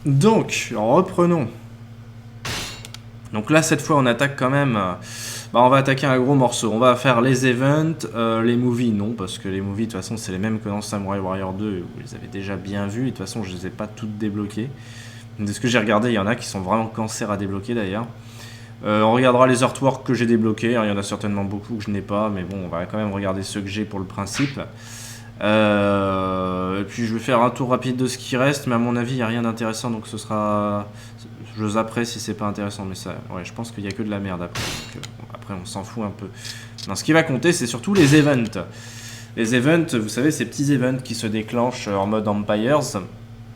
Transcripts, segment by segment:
Donc, reprenons. Donc là, cette fois, on attaque quand même... on va attaquer un gros morceau. On va faire les events, les movies, non, parce que les movies, de toute façon, c'est les mêmes que dans Samurai Warrior 2, vous les avez déjà bien vus, et de toute façon, je les ai pas toutes débloquées. De ce que j'ai regardé, il y en a qui sont vraiment cancer à débloquer, d'ailleurs. On regardera les artworks que j'ai débloqués, hein, il y en a certainement beaucoup que je n'ai pas, mais bon, on va quand même regarder ceux que j'ai pour le principe. Et puis je vais faire un tour rapide de ce qui reste, mais à mon avis, il n'y a rien d'intéressant, donc ce sera... Je zapperai si c'est pas intéressant, mais ça, ouais, je pense qu'il n'y a que de la merde après. Donc, après, on s'en fout un peu. Non, ce qui va compter, c'est surtout les events. Les events, vous savez, ces petits events qui se déclenchent en mode Empires,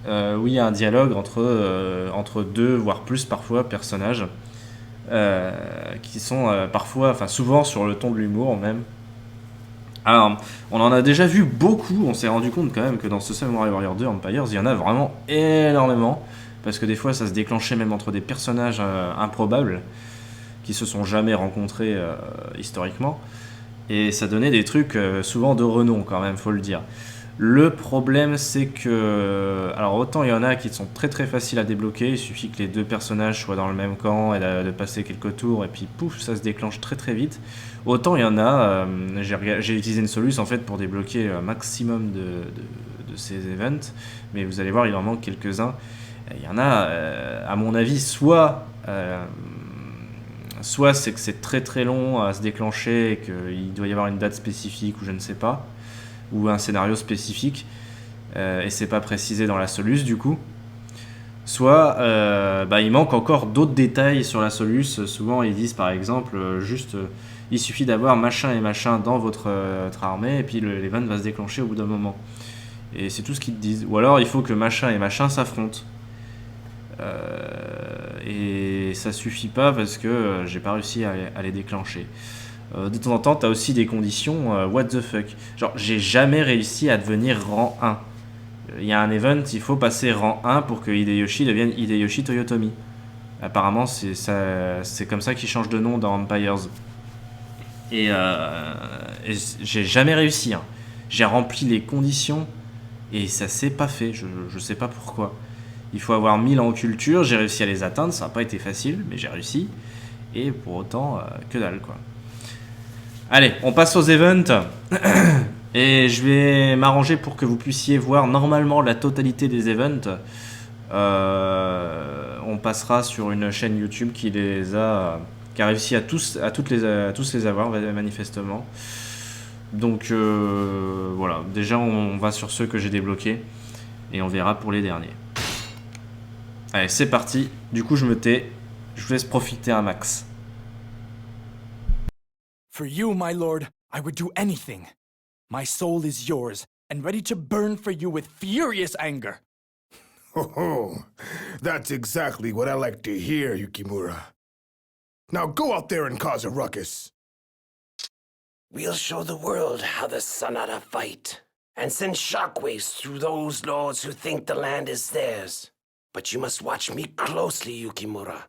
où il y a un dialogue entre deux, voire plus parfois, personnages, qui sont parfois, enfin souvent sur le ton de l'humour même. Alors, on en a déjà vu beaucoup, on s'est rendu compte quand même que dans ce Samurai Warrior 2 Empires, il y en a vraiment énormément, parce que des fois ça se déclenchait même entre des personnages improbables, qui se sont jamais rencontrés historiquement, et ça donnait des trucs souvent de renom quand même, faut le dire. Le problème c'est que, alors autant il y en a qui sont très très faciles à débloquer, il suffit que les deux personnages soient dans le même camp et de passer quelques tours et puis pouf, ça se déclenche très très vite. Autant il y en a, j'ai utilisé une soluce en fait pour débloquer un maximum de ces events, mais vous allez voir il en manque quelques-uns. Il y en a, à mon avis, soit c'est que c'est très très long à se déclencher et qu'il doit y avoir une date spécifique ou je ne sais pas, ou un scénario spécifique, et c'est pas précisé dans la soluce du coup. Soit il manque encore d'autres détails sur la soluce. Souvent ils disent par exemple juste il suffit d'avoir machin et machin dans votre armée et puis l'event va se déclencher au bout d'un moment. Et c'est tout ce qu'ils te disent. Ou alors il faut que machin et machin s'affrontent. Et ça suffit pas parce que j'ai pas réussi à les déclencher. De temps en temps, t'as aussi des conditions what the fuck. Genre, j'ai jamais réussi à devenir rang 1. Il y a un event, il faut passer rang 1 pour que Hideyoshi devienne Hideyoshi Toyotomi. Apparemment, c'est comme ça qu'il change de nom dans Empires. Et j'ai jamais réussi. Hein. J'ai rempli les conditions et ça s'est pas fait. Je sais pas pourquoi. Il faut avoir 1000 ans en culture, j'ai réussi à les atteindre, ça n'a pas été facile, mais j'ai réussi. Et pour autant, que dalle quoi. Allez, on passe aux events. Et je vais m'arranger pour que vous puissiez voir normalement la totalité des events. On passera sur une chaîne YouTube qui a réussi à tous les avoir manifestement. Donc voilà, déjà on va sur ceux que j'ai débloqués et on verra pour les derniers. Allez, c'est parti. Du coup, je me tais. Je vous laisse profiter un max. For you, my lord, I would do anything. My soul is yours, and ready to burn for you with furious anger. Oh, that's exactly what I like to hear, Yukimura. Now go out there and cause a ruckus. We'll show the world how the Sonata fight, and send shockwaves through those lords who think the land is theirs. But you must watch me closely, Yukimura.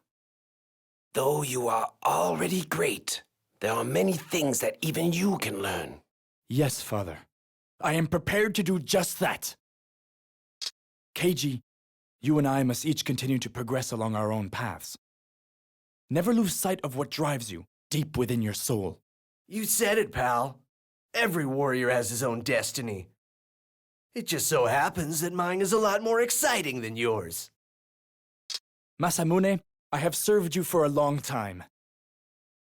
Though you are already great, there are many things that even you can learn. Yes, father. I am prepared to do just that. Keiji, you and I must each continue to progress along our own paths. Never lose sight of what drives you, deep within your soul. You said it, pal. Every warrior has his own destiny. It just so happens that mine is a lot more exciting than yours. Masamune, I have served you for a long time.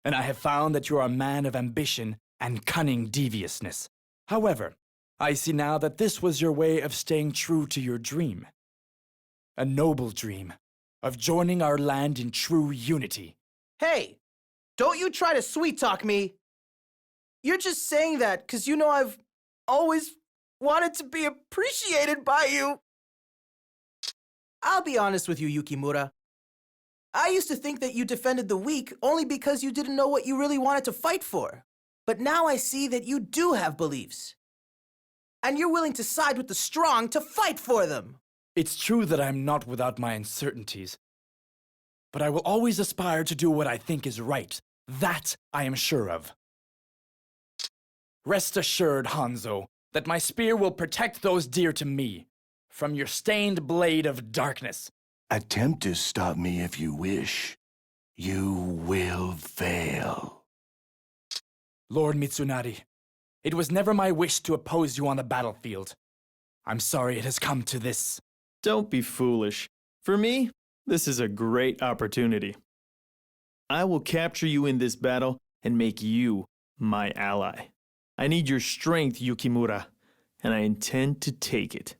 And I have found that you are a man of ambition and cunning deviousness. However, I see now that this was your way of staying true to your dream. A noble dream of joining our land in true unity. Hey, don't you try to sweet-talk me. You're just saying that because you know I've always wanted to be appreciated by you. I'll be honest with you, Yukimura. I used to think that you defended the weak only because you didn't know what you really wanted to fight for. But now I see that you do have beliefs. And you're willing to side with the strong to fight for them. It's true that I'm not without my uncertainties. But I will always aspire to do what I think is right. That I am sure of. Rest assured, Hanzo, that my spear will protect those dear to me from your stained blade of darkness. Attempt to stop me if you wish. You will fail. Lord Mitsunari, it was never my wish to oppose you on the battlefield. I'm sorry it has come to this. Don't be foolish. For me, this is a great opportunity. I will capture you in this battle and make you my ally. I need your strength, Yukimura, and I intend to take it.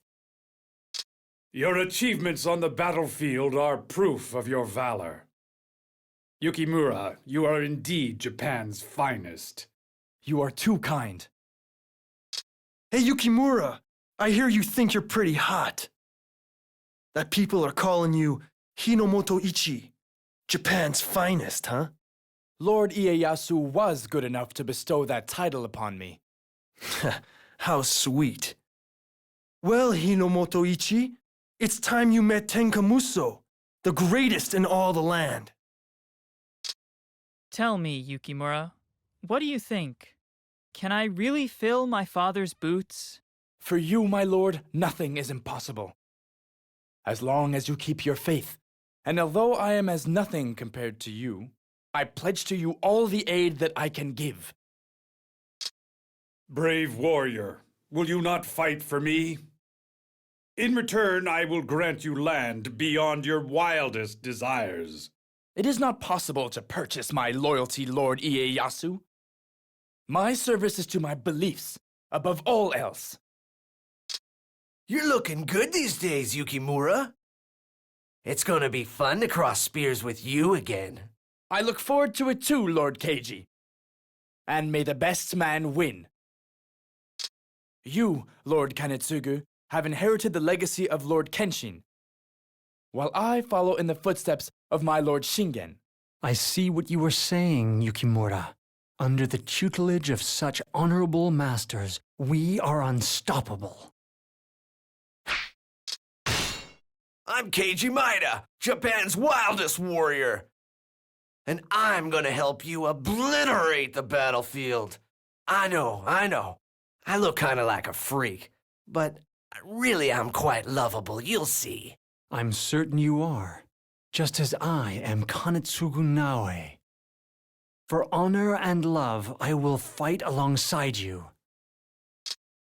Your achievements on the battlefield are proof of your valor. Yukimura, you are indeed Japan's finest. You are too kind. Hey, Yukimura, I hear you think you're pretty hot. That people are calling you Hinomoto Ichi, Japan's finest, huh? Lord Ieyasu was good enough to bestow that title upon me. How sweet. Well, Hinomoto Ichi, it's time you met Tenka-Muso, the greatest in all the land. Tell me, Yukimura, what do you think? Can I really fill my father's boots? For you, my lord, nothing is impossible. As long as you keep your faith, and although I am as nothing compared to you, I pledge to you all the aid that I can give. Brave warrior, will you not fight for me? In return, I will grant you land beyond your wildest desires. It is not possible to purchase my loyalty, Lord Ieyasu. My service is to my beliefs, above all else. You're looking good these days, Yukimura. It's gonna be fun to cross spears with you again. I look forward to it too, Lord Keiji. And may the best man win. You, Lord Kanetsugu, have inherited the legacy of Lord Kenshin, while I follow in the footsteps of my Lord Shingen. I see what you are saying, Yukimura. Under the tutelage of such honorable masters, we are unstoppable. I'm Keiji Maeda, Japan's wildest warrior. And I'm gonna help you obliterate the battlefield. I know. I look kinda like a freak, but really I'm quite lovable, you'll see. I'm certain you are, just as I am Kanetsugu Naoe. For honor and love, I will fight alongside you.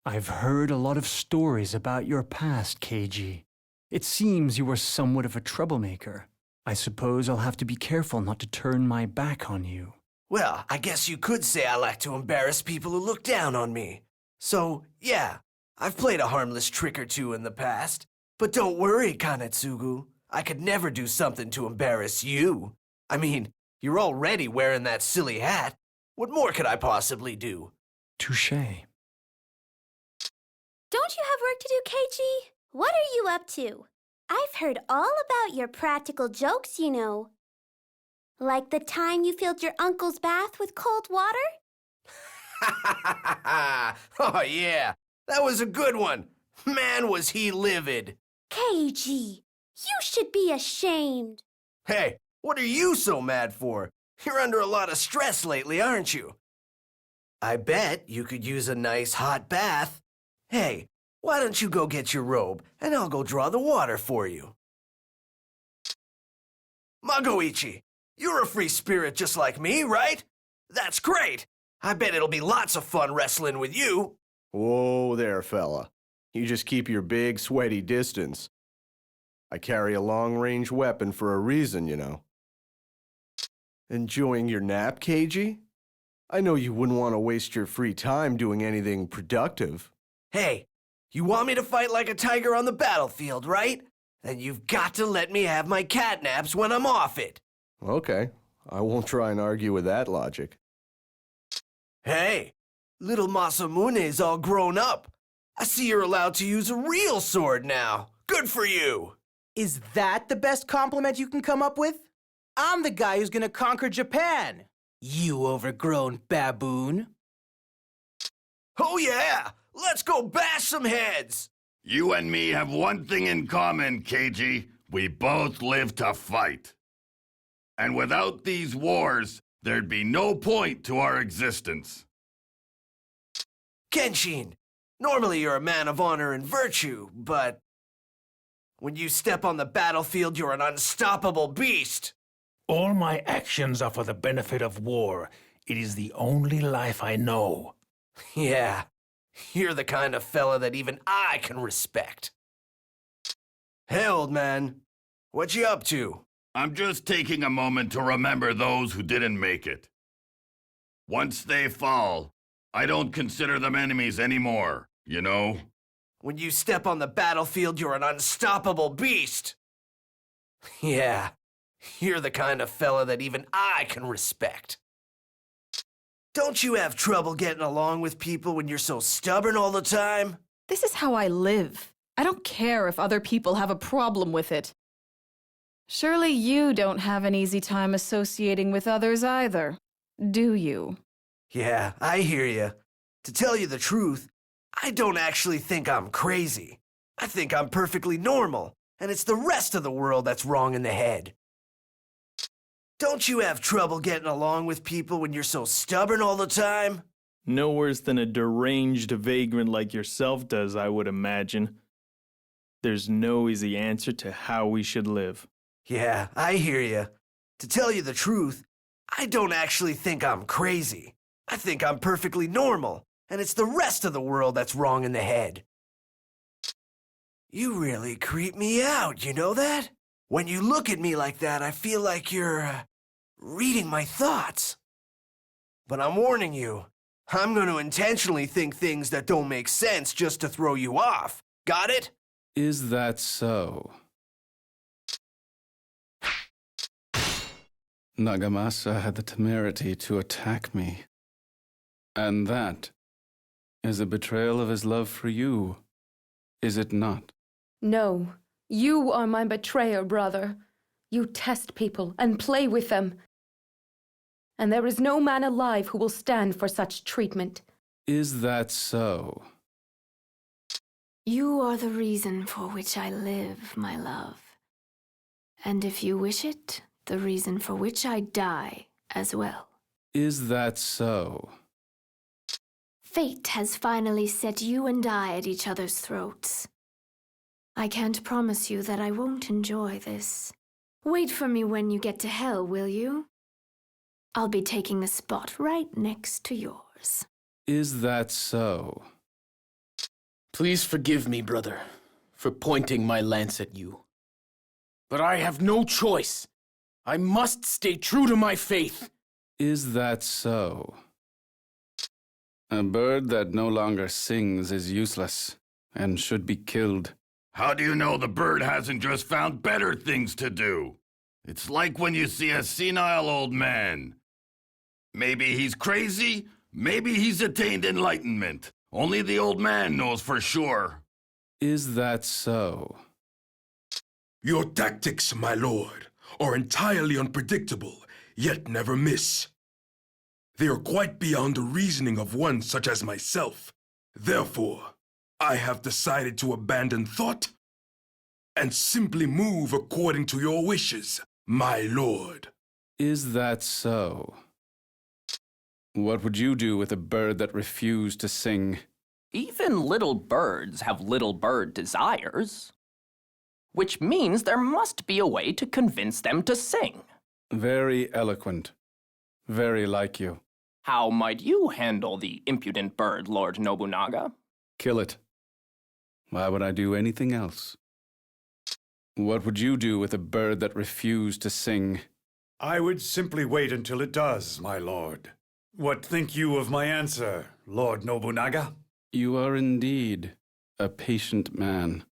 I've heard a lot of stories about your past, Keiji. It seems you were somewhat of a troublemaker. I suppose I'll have to be careful not to turn my back on you. Well, I guess you could say I like to embarrass people who look down on me. So, yeah, I've played a harmless trick or two in the past. But don't worry, Kanetsugu. I could never do something to embarrass you. I mean, you're already wearing that silly hat. What more could I possibly do? Touché. Don't you have work to do, Keiji? What are you up to? I've heard all about your practical jokes, you know. Like the time you filled your uncle's bath with cold water? Oh, yeah. That was a good one. Man, was he livid. Keiji, you should be ashamed. Hey, what are you so mad for? You're under a lot of stress lately, aren't you? I bet you could use a nice hot bath. Hey, why don't you go get your robe, and I'll go draw the water for you. Magoichi, you're a free spirit just like me, right? That's great. I bet it'll be lots of fun wrestling with you. Whoa there, fella. You just keep your big, sweaty distance. I carry a long-range weapon for a reason, you know. Enjoying your nap, Keiji? I know you wouldn't want to waste your free time doing anything productive. Hey, you want me to fight like a tiger on the battlefield, right? Then you've got to let me have my catnaps when I'm off it. Okay, I won't try and argue with that logic. Hey, little Masamune's all grown up. I see you're allowed to use a real sword now. Good for you. Is that the best compliment you can come up with? I'm the guy who's gonna conquer Japan. You overgrown baboon. Oh yeah, let's go bash some heads. You and me have one thing in common, Keiji. We both live to fight. And without these wars, there'd be no point to our existence. Kenshin, normally you're a man of honor and virtue, but... When you step on the battlefield, you're an unstoppable beast. All my actions are for the benefit of war. It is the only life I know. Yeah, you're the kind of fella that even I can respect. Hey, old man, what you up to? I'm just taking a moment to remember those who didn't make it. Once they fall, I don't consider them enemies anymore, you know? When you step on the battlefield, you're an unstoppable beast. Yeah, you're the kind of fella that even I can respect. Don't you have trouble getting along with people when you're so stubborn all the time? This is how I live. I don't care if other people have a problem with it. Surely you don't have an easy time associating with others either, do you? Yeah, I hear you. To tell you the truth, I don't actually think I'm crazy. I think I'm perfectly normal, and it's the rest of the world that's wrong in the head. Don't you have trouble getting along with people when you're so stubborn all the time? No worse than a deranged vagrant like yourself does, I would imagine. There's no easy answer to how we should live. Yeah, I hear you. To tell you the truth, I don't actually think I'm crazy. I think I'm perfectly normal, and it's the rest of the world that's wrong in the head. You really creep me out, you know that? When you look at me like that, I feel like you're reading my thoughts. But I'm warning you, I'm going to intentionally think things that don't make sense just to throw you off. Got it? Is that so? Nagamasa had the temerity to attack me. And that is a betrayal of his love for you, is it not? No, you are my betrayer, brother. You test people and play with them. And there is no man alive who will stand for such treatment. Is that so? You are the reason for which I live, my love. And if you wish it, the reason for which I die as well. Is that so? Fate has finally set you and I at each other's throats. I can't promise you that I won't enjoy this. Wait for me when you get to hell, will you? I'll be taking a spot right next to yours. Is that so? Please forgive me, brother, for pointing my lance at you. But I have no choice. I must stay true to my faith. Is that so? A bird that no longer sings is useless and should be killed. How do you know the bird hasn't just found better things to do? It's like when you see a senile old man. Maybe he's crazy, maybe he's attained enlightenment. Only the old man knows for sure. Is that so? Your tactics, my lord, are entirely unpredictable, yet never miss. They are quite beyond the reasoning of one such as myself. Therefore, I have decided to abandon thought and simply move according to your wishes, my lord. Is that so? What would you do with a bird that refused to sing? Even little birds have little bird desires. Which means there must be a way to convince them to sing. Very eloquent. Very like you. How might you handle the impudent bird, Lord Nobunaga? Kill it. Why would I do anything else? What would you do with a bird that refused to sing? I would simply wait until it does, my lord. What think you of my answer, Lord Nobunaga? You are indeed a patient man.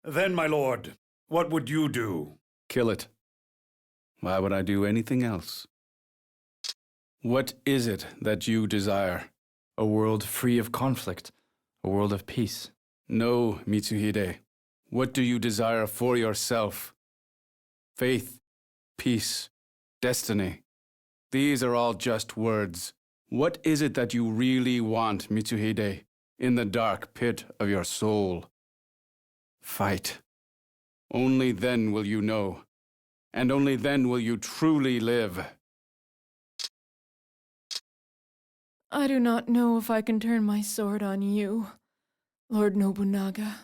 Then, my lord, what would you do? Kill it. Why would I do anything else? What is it that you desire? A world free of conflict. A world of peace. No, Mitsuhide. What do you desire for yourself? Faith, peace, destiny. These are all just words. What is it that you really want, Mitsuhide, in the dark pit of your soul? Fight. Only then will you know, and only then will you truly live. I do not know if I can turn my sword on you, Lord Nobunaga.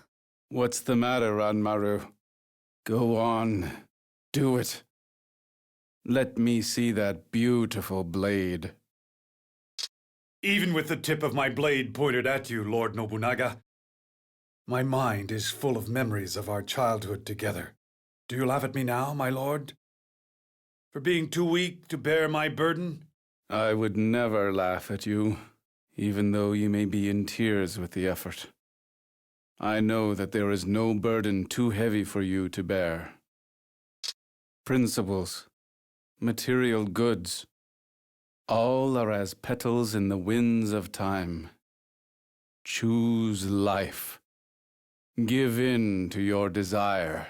What's the matter, Ranmaru? Go on. Do it. Let me see that beautiful blade. Even with the tip of my blade pointed at you, Lord Nobunaga, my mind is full of memories of our childhood together. Do you laugh at me now, my lord? For being too weak to bear my burden? I would never laugh at you, even though you may be in tears with the effort. I know that there is no burden too heavy for you to bear. Principles, material goods, all are as petals in the winds of time. Choose life. Give in to your desire.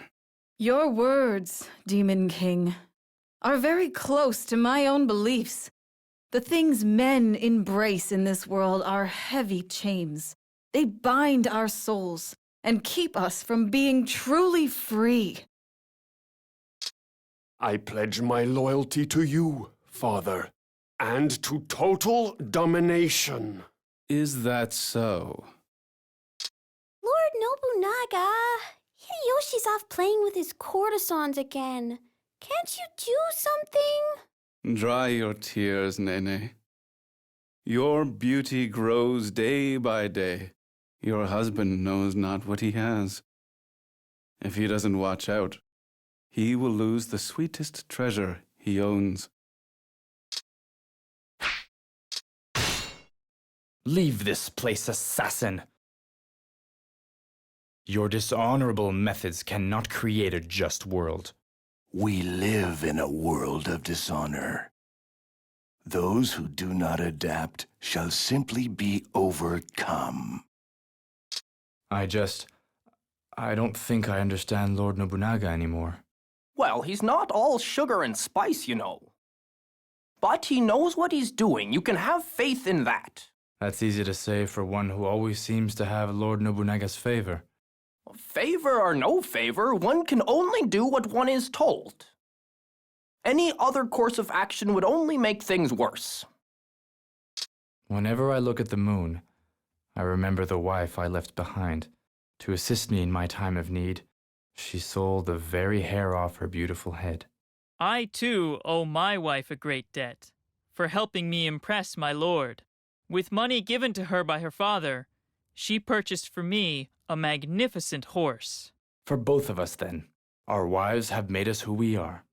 Your words, Demon King, are very close to my own beliefs. The things men embrace in this world are heavy chains. They bind our souls and keep us from being truly free. I pledge my loyalty to you, Father, and to total domination. Is that so? Lord Nobunaga, Hideyoshi's off playing with his courtesans again. Can't you do something? Dry your tears, Nene. Your beauty grows day by day. Your husband knows not what he has. If he doesn't watch out, he will lose the sweetest treasure he owns. Leave this place, assassin! Your dishonorable methods cannot create a just world. We live in a world of dishonor. Those who do not adapt shall simply be overcome. I don't think I understand Lord Nobunaga anymore. Well, he's not all sugar and spice, you know. But he knows what he's doing. You can have faith in that. That's easy to say for one who always seems to have Lord Nobunaga's favor. Favor or no favor, one can only do what one is told. Any other course of action would only make things worse. Whenever I look at the moon, I remember the wife I left behind. To assist me in my time of need, she sold the very hair off her beautiful head. I, too, owe my wife a great debt for helping me impress my lord. With money given to her by her father, she purchased for me a magnificent horse. For both of us, then. Our wives have made us who we are.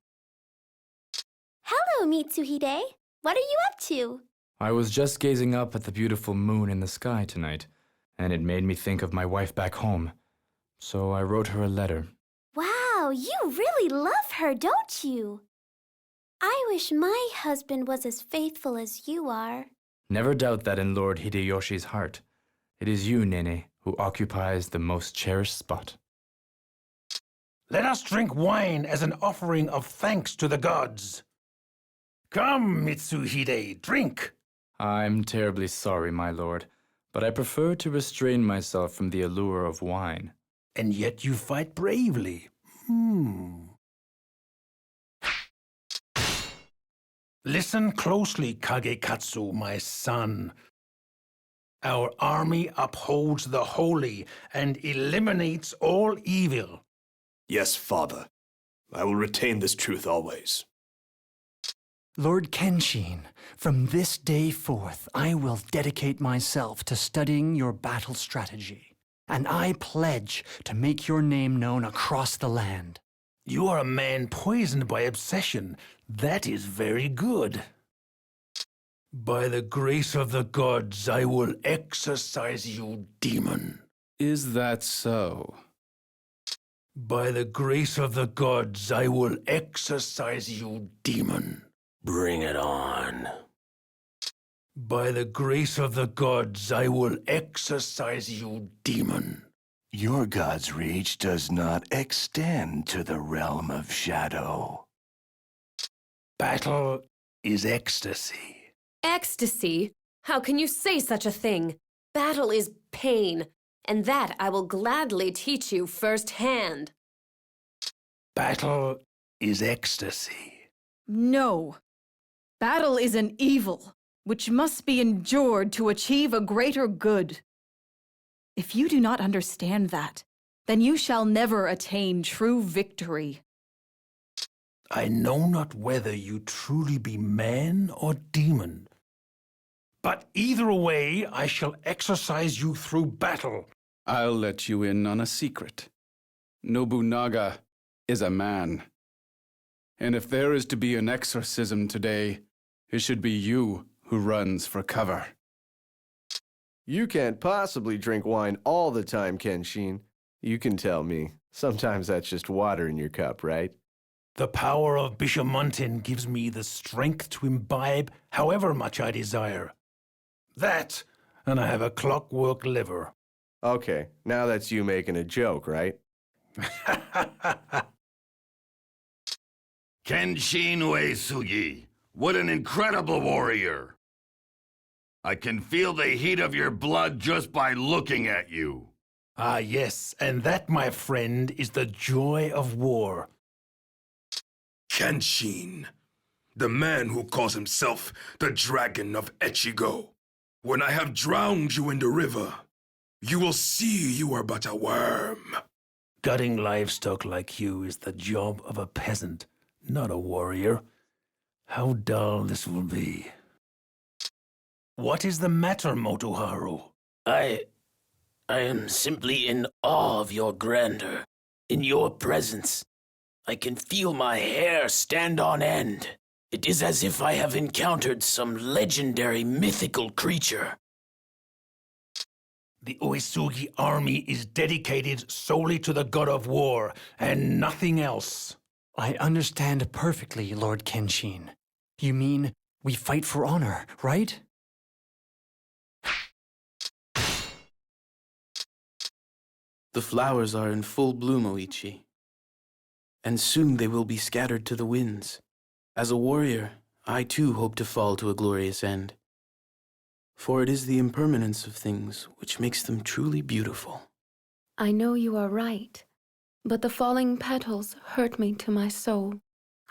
Hello, Mitsuhide. What are you up to? I was just gazing up at the beautiful moon in the sky tonight, and it made me think of my wife back home. So I wrote her a letter. Wow, you really love her, don't you? I wish my husband was as faithful as you are. Never doubt that in Lord Hideyoshi's heart. It is you, Nene, who occupies the most cherished spot. Let us drink wine as an offering of thanks to the gods. Come, Mitsuhide, drink. I'm terribly sorry, my lord, but I prefer to restrain myself from the allure of wine. And yet you fight bravely. Listen closely, Kage Katsu, my son. Our army upholds the holy and eliminates all evil. Yes, Father. I will retain this truth always. Lord Kenshin, from this day forth, I will dedicate myself to studying your battle strategy, and I pledge to make your name known across the land. You are a man poisoned by obsession. That is very good. By the grace of the gods, I will exorcise you, demon. Is that so? By the grace of the gods, I will exorcise you, demon. Bring it on. By the grace of the gods, I will exorcise you, demon. Your god's reach does not extend to the realm of shadow. Battle is ecstasy. Ecstasy? How can you say such a thing? Battle is pain, and that I will gladly teach you firsthand. Battle is ecstasy. No. Battle is an evil, which must be endured to achieve a greater good. If you do not understand that, then you shall never attain true victory. I know not whether you truly be man or demon. But either way, I shall exercise you through battle. I'll let you in on a secret. Nobunaga is a man. And if there is to be an exorcism today, it should be you who runs for cover. You can't possibly drink wine all the time, Kenshin. You can tell me. Sometimes that's just water in your cup, right? The power of Bishamonten gives me the strength to imbibe however much I desire. That, and I have a clockwork liver. Okay, now that's you making a joke, right? Kenshin Uesugi, what an incredible warrior! I can feel the heat of your blood just by looking at you. Ah, yes, and that, my friend, is the joy of war. Kenshin, the man who calls himself the Dragon of Echigo. When I have drowned you in the river, you will see you are but a worm. Gutting livestock like you is the job of a peasant, not a warrior. How dull this will be. What is the matter, Motoharu? I am simply in awe of your grandeur. In your presence, I can feel my hair stand on end. It is as if I have encountered some legendary mythical creature. The Uesugi army is dedicated solely to the god of war, and nothing else. I understand perfectly, Lord Kenshin. You mean we fight for honor, right? The flowers are in full bloom, Oichi. And soon they will be scattered to the winds. As a warrior, I too hope to fall to a glorious end. For it is the impermanence of things which makes them truly beautiful. I know you are right, but the falling petals hurt me to my soul.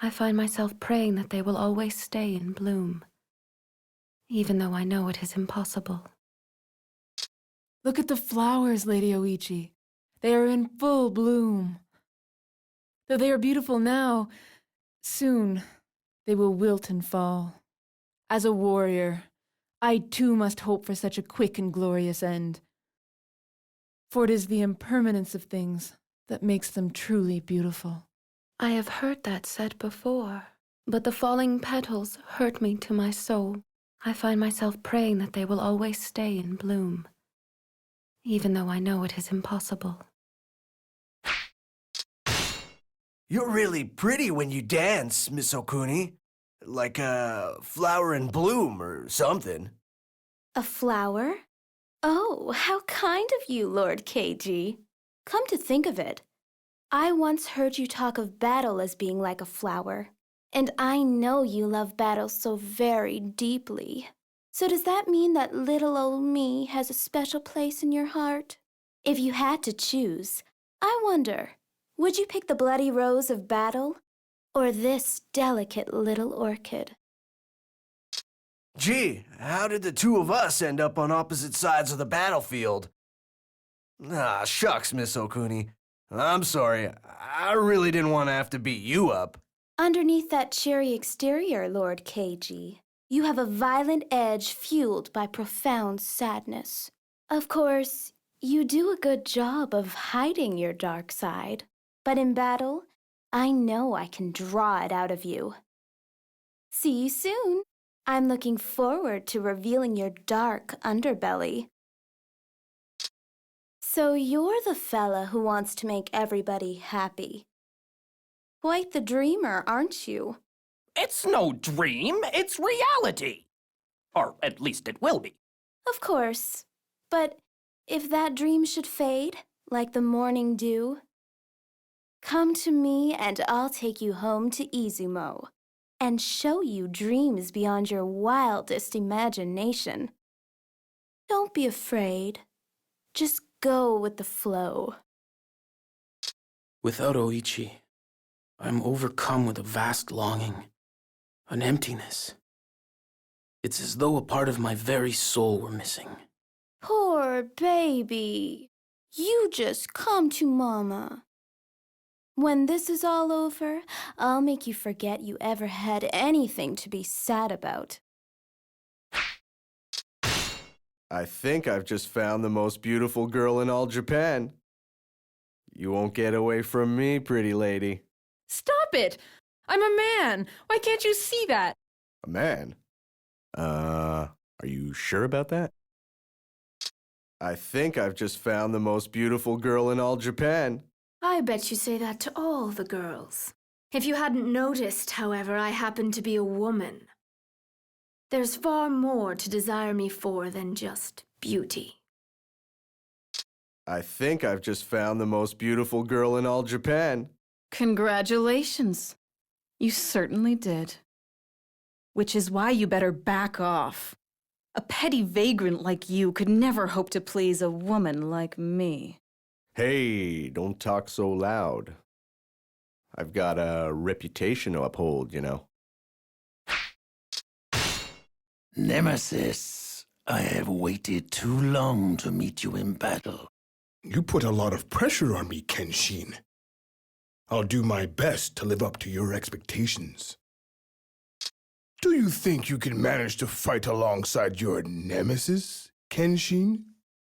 I find myself praying that they will always stay in bloom, even though I know it is impossible. Look at the flowers, Lady Oichi. They are in full bloom. Though they are beautiful now, soon they will wilt and fall. As a warrior, I too must hope for such a quick and glorious end. For it is the impermanence of things that makes them truly beautiful. I have heard that said before, but the falling petals hurt me to my soul. I find myself praying that they will always stay in bloom, even though I know it is impossible. You're really pretty when you dance, Miss Okuni. Like a flower in bloom or something. A flower? Oh, how kind of you, Lord Keiji. Come to think of it, I once heard you talk of battle as being like a flower. And I know you love battle so very deeply. So does that mean that little old me has a special place in your heart? If you had to choose, I wonder, would you pick the bloody rose of battle or this delicate little orchid? Gee, how did the two of us end up on opposite sides of the battlefield? Ah, shucks, Miss Okuni. I'm sorry, I really didn't want to have to beat you up. Underneath that cheery exterior, Lord Keiji, you have a violent edge fueled by profound sadness. Of course, you do a good job of hiding your dark side, but in battle, I know I can draw it out of you. See you soon. I'm looking forward to revealing your dark underbelly. So you're the fella who wants to make everybody happy. Quite the dreamer, aren't you? It's no dream, it's reality. Or at least it will be. Of course. But if that dream should fade, like the morning dew, come to me and I'll take you home to Izumo and show you dreams beyond your wildest imagination. Don't be afraid. Just go with the flow. Without Oichi, I'm overcome with a vast longing, an emptiness. It's as though a part of my very soul were missing. Poor baby. You just come to Mama. When this is all over, I'll make you forget you ever had anything to be sad about. I think I've just found the most beautiful girl in all Japan. You won't get away from me, pretty lady. Stop it! I'm a man. Why can't you see that? A man? Are you sure about that? I think I've just found the most beautiful girl in all Japan. I bet you say that to all the girls. If you hadn't noticed, however, I happen to be a woman. There's far more to desire me for than just beauty. I think I've just found the most beautiful girl in all Japan. Congratulations. You certainly did. Which is why you better back off. A petty vagrant like you could never hope to please a woman like me. Hey, don't talk so loud. I've got a reputation to uphold, you know. Nemesis, I have waited too long to meet you in battle. You put a lot of pressure on me, Kenshin. I'll do my best to live up to your expectations. Do you think you can manage to fight alongside your nemesis, Kenshin?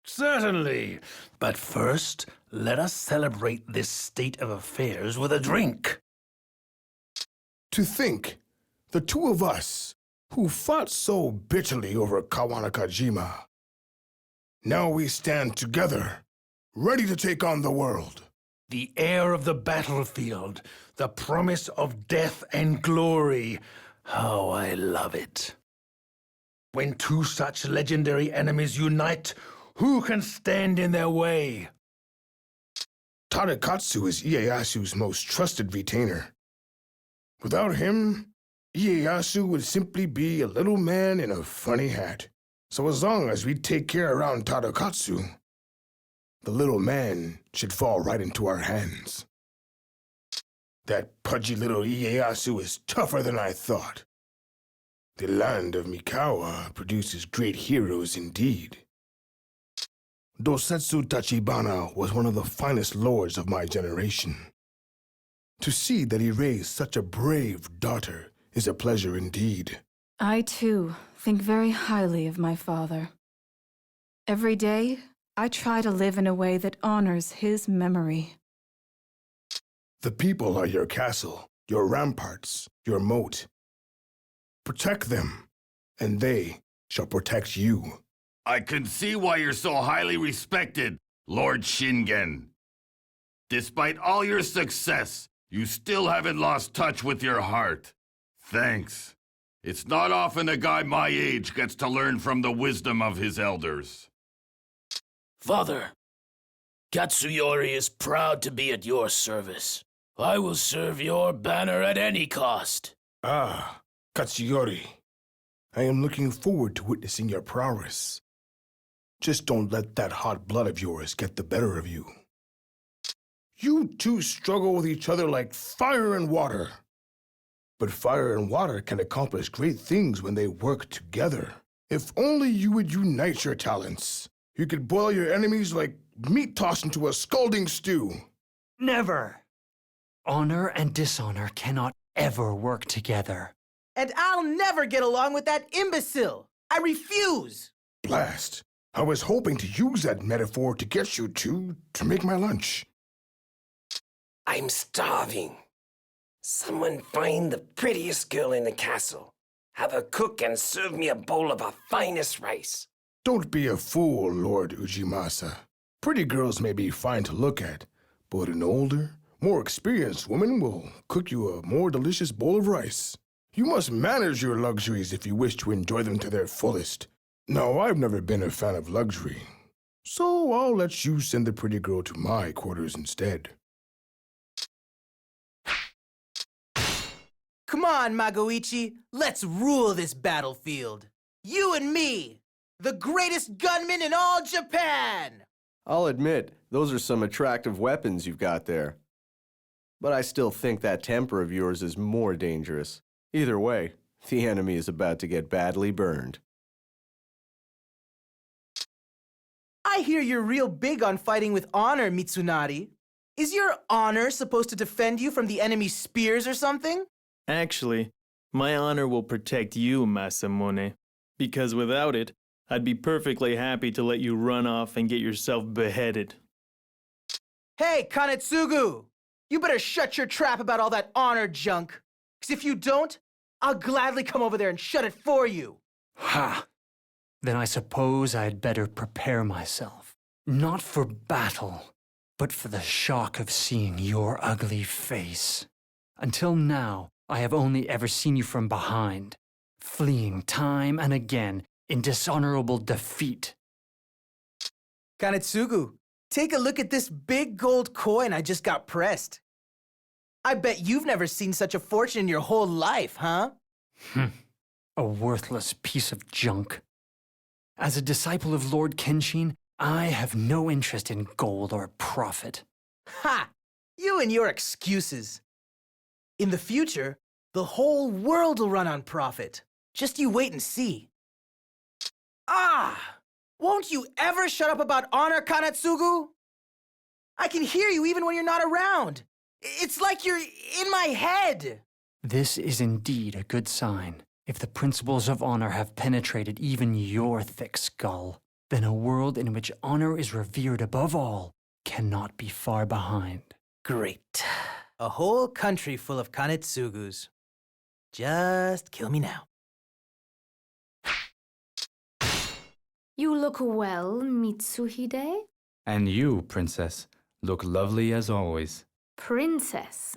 Certainly, but first, let us celebrate this state of affairs with a drink. To think, the two of us, who fought so bitterly over Kawanakajima, now we stand together, ready to take on the world. The air of the battlefield, the promise of death and glory. How I love it. When two such legendary enemies unite, who can stand in their way? Terra Katsu is Ieyasu's most trusted retainer. Without him, Ieyasu would simply be a little man in a funny hat. So as long as we take care around Terra Katsu, the little man should fall right into our hands. That pudgy little Ieyasu is tougher than I thought. The land of Mikawa produces great heroes indeed. Dosetsu Tachibana was one of the finest lords of my generation. To see that he raised such a brave daughter is a pleasure indeed. I, too, think very highly of my father. Every day, I try to live in a way that honors his memory. The people are your castle, your ramparts, your moat. Protect them, and they shall protect you. I can see why you're so highly respected, Lord Shingen. Despite all your success, you still haven't lost touch with your heart. Thanks. It's not often a guy my age gets to learn from the wisdom of his elders. Father, Katsuyori is proud to be at your service. I will serve your banner at any cost. Ah, Katsuyori. I am looking forward to witnessing your prowess. Just don't let that hot blood of yours get the better of you. You two struggle with each other like fire and water. But fire and water can accomplish great things when they work together. If only you would unite your talents. You could boil your enemies like meat tossed into a scalding stew. Never! Honor and dishonor cannot ever work together. And I'll never get along with that imbecile. I refuse. Blast. I was hoping to use that metaphor to get you two to make my lunch. I'm starving. Someone find the prettiest girl in the castle. Have her cook and serve me a bowl of her finest rice. Don't be a fool, Lord Ujimasa. Pretty girls may be fine to look at, but an older, more experienced woman will cook you a more delicious bowl of rice. You must manage your luxuries if you wish to enjoy them to their fullest. Now, I've never been a fan of luxury, so I'll let you send the pretty girl to my quarters instead. Come on, Magoichi. Let's rule this battlefield. You and me, the greatest gunmen in all Japan! I'll admit, those are some attractive weapons you've got there. But I still think that temper of yours is more dangerous. Either way, the enemy is about to get badly burned. I I hear you're real big on fighting with honor, Mitsunari. Is your honor supposed to defend you from the enemy's spears or something? Actually, my honor will protect you, Masamune. Because without it, I'd be perfectly happy to let you run off and get yourself beheaded. Hey, Kanetsugu! You better shut your trap about all that honor junk. Because if you don't, I'll gladly come over there and shut it for you. Ha! Then I suppose I'd better prepare myself. Not for battle, but for the shock of seeing your ugly face. Until now, I have only ever seen you from behind, fleeing time and again in dishonorable defeat. Kanetsugu, take a look at this big gold coin I just got pressed. I bet you've never seen such a fortune in your whole life, huh? A worthless piece of junk. As a disciple of Lord Kenshin, I have no interest in gold or profit. Ha! You and your excuses. In the future, the whole world will run on profit. Just you wait and see. Ah! Won't you ever shut up about honor, Kanetsugu? I can hear you even when you're not around. It's like you're in my head. This is indeed a good sign. If the principles of honor have penetrated even your thick skull, then a world in which honor is revered above all cannot be far behind. Great. A whole country full of Kanetsugus. Just kill me now. You look well, Mitsuhide. And you, princess, look lovely as always. Princess.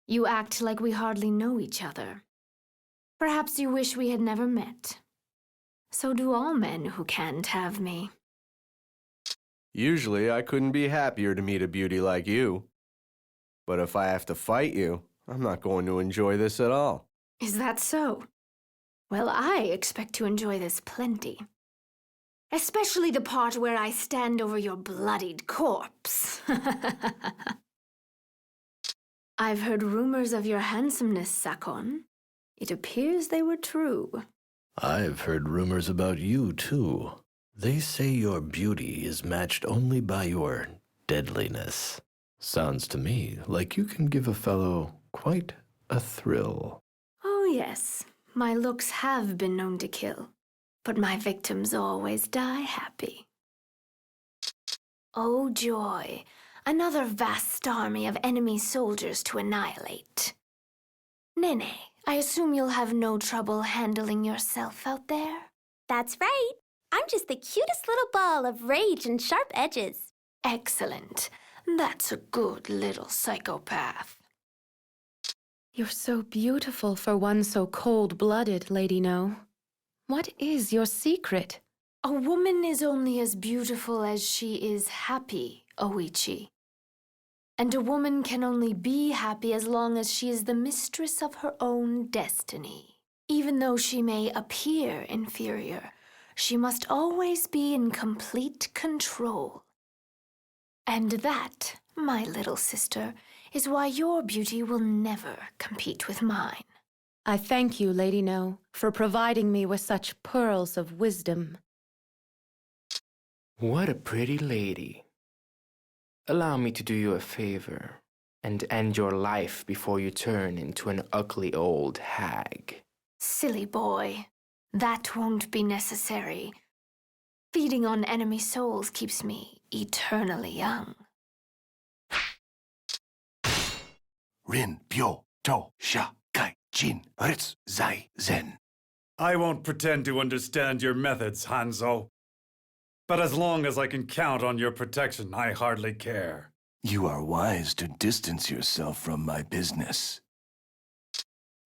You act like we hardly know each other. Perhaps you wish we had never met. So do all men who can't have me. Usually, I couldn't be happier to meet a beauty like you. But if I have to fight you, I'm not going to enjoy this at all. Is that so? Well, I expect to enjoy this plenty. Especially the part where I stand over your bloodied corpse. I've heard rumors of your handsomeness, Sakon. It appears they were true. I've heard rumors about you, too. They say your beauty is matched only by your deadliness. Sounds to me like you can give a fellow quite a thrill. Oh, yes. My looks have been known to kill. But my victims always die happy. Oh, joy. Another vast army of enemy soldiers to annihilate. Nene, I assume you'll have no trouble handling yourself out there? That's right. I'm just the cutest little ball of rage and sharp edges. Excellent. That's a good little psychopath. You're so beautiful for one so cold-blooded, Lady No. What is your secret? A woman is only as beautiful as she is happy, Oichi. And a woman can only be happy as long as she is the mistress of her own destiny. Even though she may appear inferior, she must always be in complete control. And that, my little sister, is why your beauty will never compete with mine. I thank you, Lady No, for providing me with such pearls of wisdom. What a pretty lady. Allow me to do you a favor and end your life before you turn into an ugly old hag. Silly boy. That won't be necessary. Feeding on enemy souls keeps me eternally young. Rin, Pyo, To, Sha, Kai, Jin, Ritz, Zai, Zen. I won't pretend to understand your methods, Hanzo. But as long as I can count on your protection, I hardly care. You are wise to distance yourself from my business.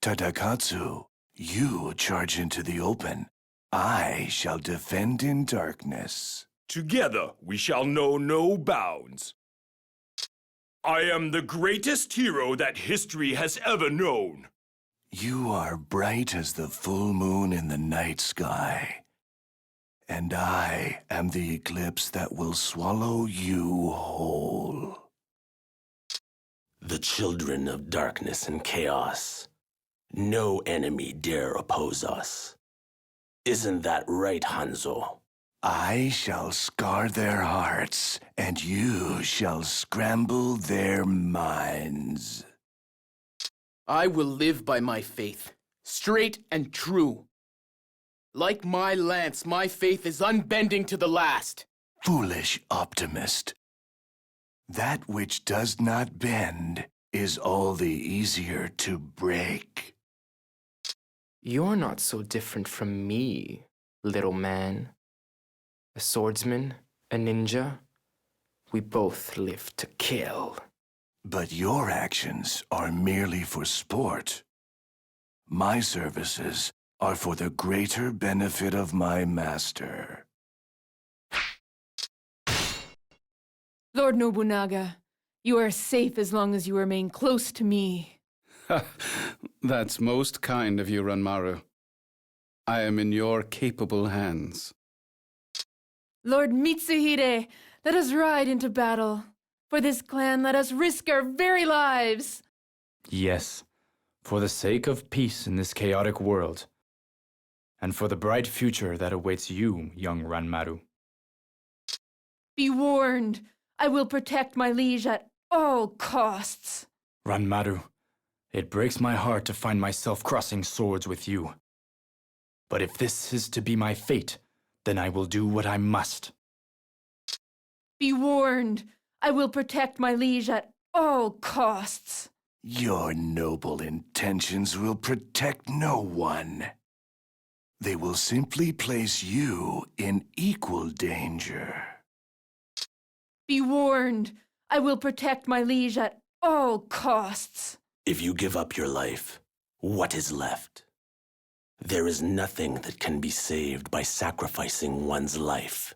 Terra Katsu, you charge into the open. I shall defend in darkness. Together we shall know no bounds. I am the greatest hero that history has ever known. You are bright as the full moon in the night sky. And I am the eclipse that will swallow you whole. The children of darkness and chaos. No enemy dare oppose us. Isn't that right, Hanzo? I shall scar their hearts, and you shall scramble their minds. I will live by my faith, straight and true. Like my lance, my faith is unbending to the last. Foolish optimist. That which does not bend is all the easier to break. You're not so different from me, little man. A swordsman, a ninja. We both live to kill. But your actions are merely for sport. My services are for the greater benefit of my master. Lord Nobunaga, you are safe as long as you remain close to me. That's most kind of you, Ranmaru. I am in your capable hands. Lord Mitsuhide, let us ride into battle. For this clan, let us risk our very lives. Yes, for the sake of peace in this chaotic world, and for the bright future that awaits you, young Ranmaru. Be warned, I will protect my liege at all costs. Ranmaru, it breaks my heart to find myself crossing swords with you. But if this is to be my fate, then I will do what I must. Be warned, I will protect my liege at all costs. Your noble intentions will protect no one. They will simply place you in equal danger. Be warned, I will protect my liege at all costs. If you give up your life, what is left? There is nothing that can be saved by sacrificing one's life.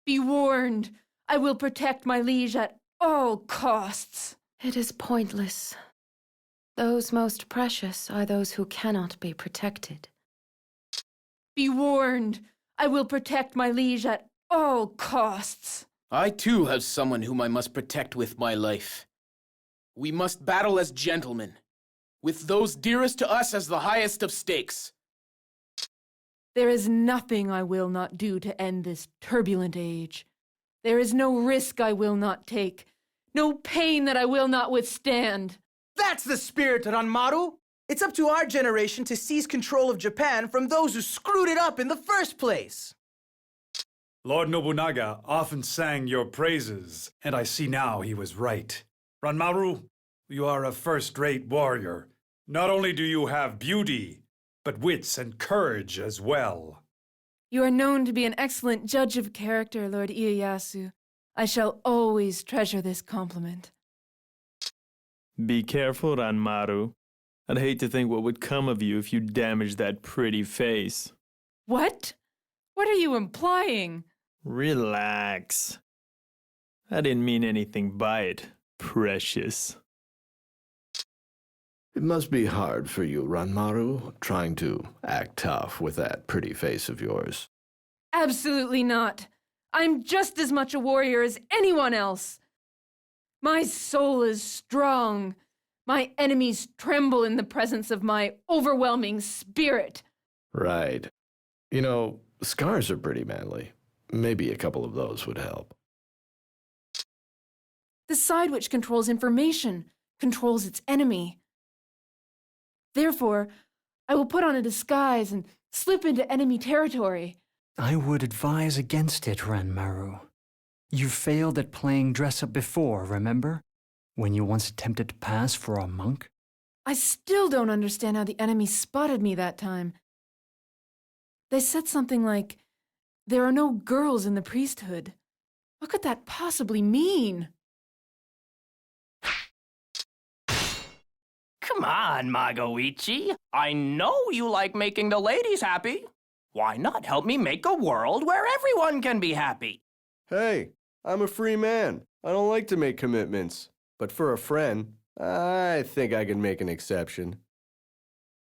Be warned, I will protect my liege at all costs. It is pointless. Those most precious are those who cannot be protected. Be warned, I will protect my liege at all costs. I too have someone whom I must protect with my life. We must battle as gentlemen, with those dearest to us as the highest of stakes. There is nothing I will not do to end this turbulent age. There is no risk I will not take, no pain that I will not withstand. That's the spirit, Ranmaru! It's up to our generation to seize control of Japan from those who screwed it up in the first place. Lord Nobunaga often sang your praises, and I see now he was right. Ranmaru, you are a first-rate warrior. Not only do you have beauty, but wits and courage as well. You are known to be an excellent judge of character, Lord Ieyasu. I shall always treasure this compliment. Be careful, Ranmaru. I'd hate to think what would come of you if you damaged that pretty face. What? What are you implying? Relax. I didn't mean anything by it, precious. It must be hard for you, Ranmaru, trying to act tough with that pretty face of yours. Absolutely not. I'm just as much a warrior as anyone else. My soul is strong. My enemies tremble in the presence of my overwhelming spirit. Right. You know, scars are pretty manly. Maybe a couple of those would help. The side which controls information controls its enemy. Therefore, I will put on a disguise and slip into enemy territory. I would advise against it, Ranmaru. You failed at playing dress-up before, remember? When you once attempted to pass for a monk? I still don't understand how the enemy spotted me that time. They said something like, "There are no girls in the priesthood." What could that possibly mean? Come on, Magoichi. I know you like making the ladies happy. Why not help me make a world where everyone can be happy? Hey, I'm a free man. I don't like to make commitments. But for a friend, I think I can make an exception.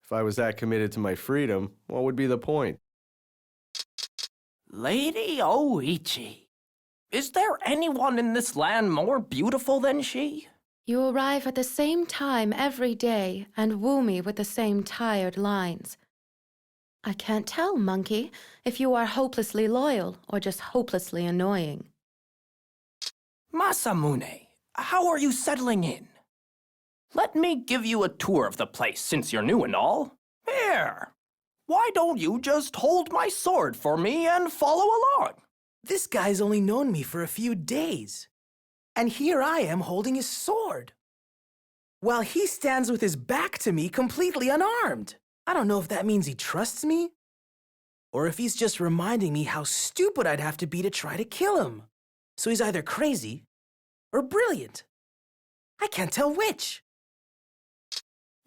If I was that committed to my freedom, what would be the point? Lady Oichi, is there anyone in this land more beautiful than she? You arrive at the same time every day and woo me with the same tired lines. I can't tell, monkey, if you are hopelessly loyal or just hopelessly annoying. Masamune, how are you settling in? Let me give you a tour of the place since you're new and all. Here, why don't you just hold my sword for me and follow along? This guy's only known me for a few days. And here I am holding his sword, while he stands with his back to me completely unarmed. I don't know if that means he trusts me, or if he's just reminding me how stupid I'd have to be to try to kill him. So he's either crazy or brilliant. I can't tell which.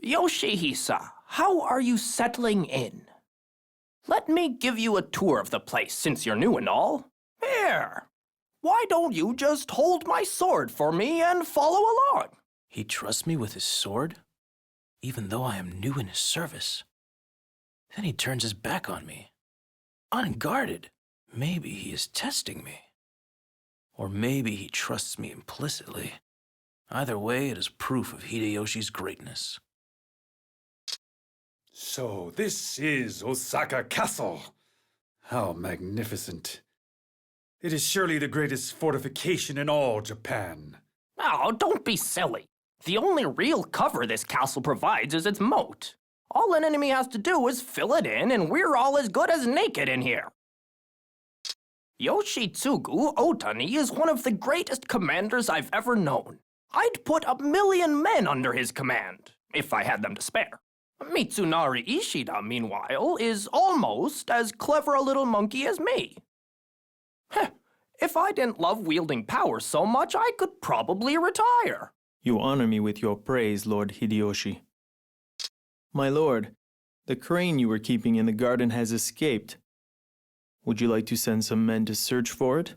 Yoshihisa, how are you settling in? Let me give you a tour of the place since you're new and all. Here, why don't you just hold my sword for me and follow along? He trusts me with his sword, even though I am new in his service. Then he turns his back on me, unguarded. Maybe he is testing me. Or maybe he trusts me implicitly. Either way, it is proof of Hideyoshi's greatness. So this is Osaka Castle. How magnificent. It is surely the greatest fortification in all Japan. Oh, don't be silly. The only real cover this castle provides is its moat. All an enemy has to do is fill it in, and we're all as good as naked in here. Yoshitsugu Otani is one of the greatest commanders I've ever known. I'd put 1,000,000 men under his command, if I had them to spare. Mitsunari Ishida, meanwhile, is almost as clever a little monkey as me. Heh, if I didn't love wielding power so much, I could probably retire. You honor me with your praise, Lord Hideyoshi. My lord, the crane you were keeping in the garden has escaped. Would you like to send some men to search for it?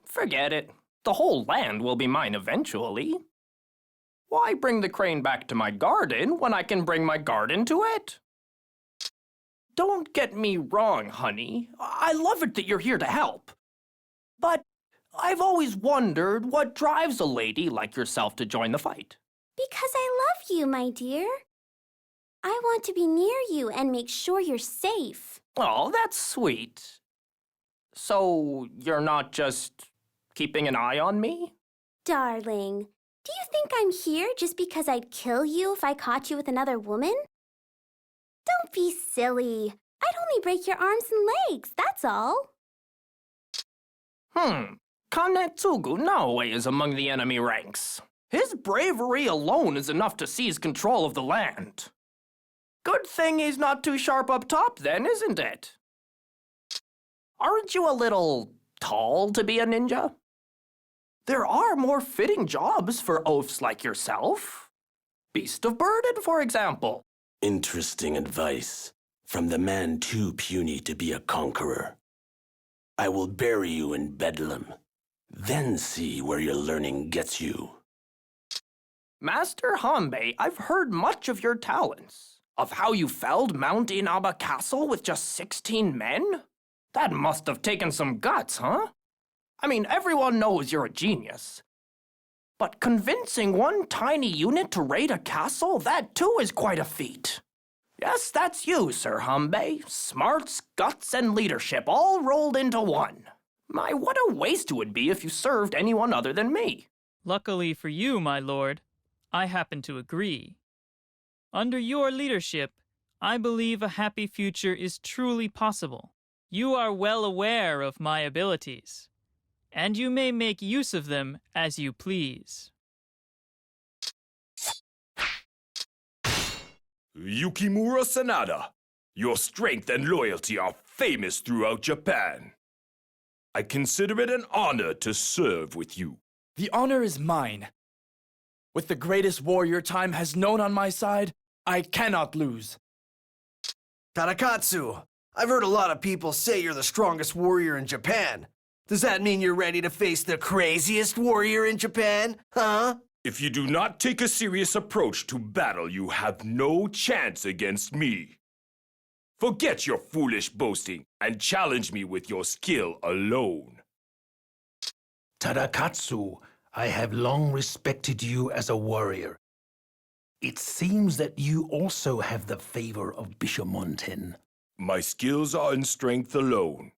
Forget it. The whole land will be mine eventually. Why bring the crane back to my garden when I can bring my garden to it? Don't get me wrong, honey. I love it that you're here to help. But I've always wondered what drives a lady like yourself to join the fight. Because I love you, my dear. I want to be near you and make sure you're safe. Oh, that's sweet. So you're not just keeping an eye on me? Darling, do you think I'm here just because I'd kill you if I caught you with another woman? Don't be silly. I'd only break your arms and legs, that's all. Kanetsugu Naoe is among the enemy ranks. His bravery alone is enough to seize control of the land. Good thing he's not too sharp up top then, isn't it? Aren't you a little tall to be a ninja? There are more fitting jobs for oafs like yourself. Beast of Burden, for example. Interesting advice from the man too puny to be a conqueror. I will bury you in Bedlam, then see where your learning gets you. Master Hanbei, I've heard much of your talents. Of how you felled Mount Inaba Castle with just 16 men? That must have taken some guts, huh? I mean, everyone knows you're a genius. But convincing one tiny unit to raid a castle, that too is quite a feat. Yes, that's you, Sir Hanbei. Smarts, guts, and leadership all rolled into one. My, what a waste it would be if you served anyone other than me. Luckily for you, my lord, I happen to agree. Under your leadership, I believe a happy future is truly possible. You are well aware of my abilities, and you may make use of them as you please. Yukimura Sanada, your strength and loyalty are famous throughout Japan. I consider it an honor to serve with you. The honor is mine. With the greatest warrior time has known on my side, I cannot lose. Terra Katsu, I've heard a lot of people say you're the strongest warrior in Japan. Does that mean you're ready to face the craziest warrior in Japan, huh? If you do not take a serious approach to battle, you have no chance against me. Forget your foolish boasting and challenge me with your skill alone. Terra Katsu, I have long respected you as a warrior. It seems that you also have the favor of Bishamonten. My skills are in strength alone.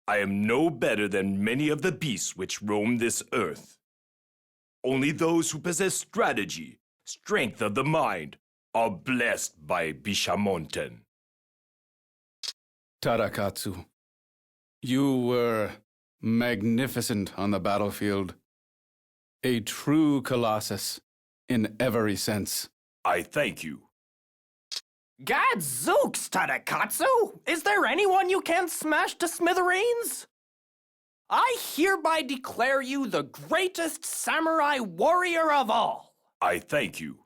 I am no better than many of the beasts which roam this earth. Only those who possess strategy, strength of the mind, are blessed by Bishamonten. Terra Katsu, you were magnificent on the battlefield. A true colossus in every sense. I thank you. Gadzooks, Terra Katsu! Is there anyone you can't smash to smithereens? I hereby declare you the greatest samurai warrior of all. I thank you.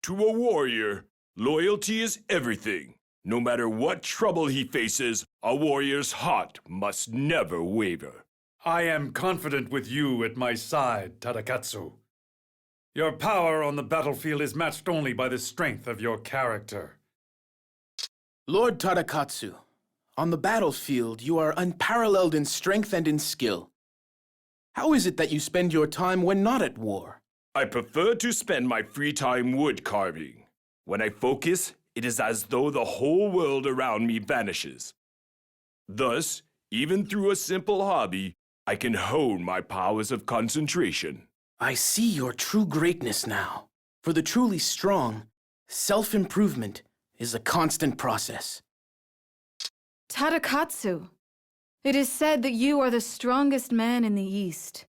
To a warrior, loyalty is everything. No matter what trouble he faces, a warrior's heart must never waver. I am confident with you at my side, Terra Katsu. Your power on the battlefield is matched only by the strength of your character. Lord Terra Katsu, on the battlefield, you are unparalleled in strength and in skill. How is it that you spend your time when not at war? I prefer to spend my free time wood carving. When I focus, it is as though the whole world around me vanishes. Thus, even through a simple hobby, I can hone my powers of concentration. I see your true greatness now. For the truly strong, self-improvement is a constant process. Terra Katsu, it is said that you are the strongest man in the East.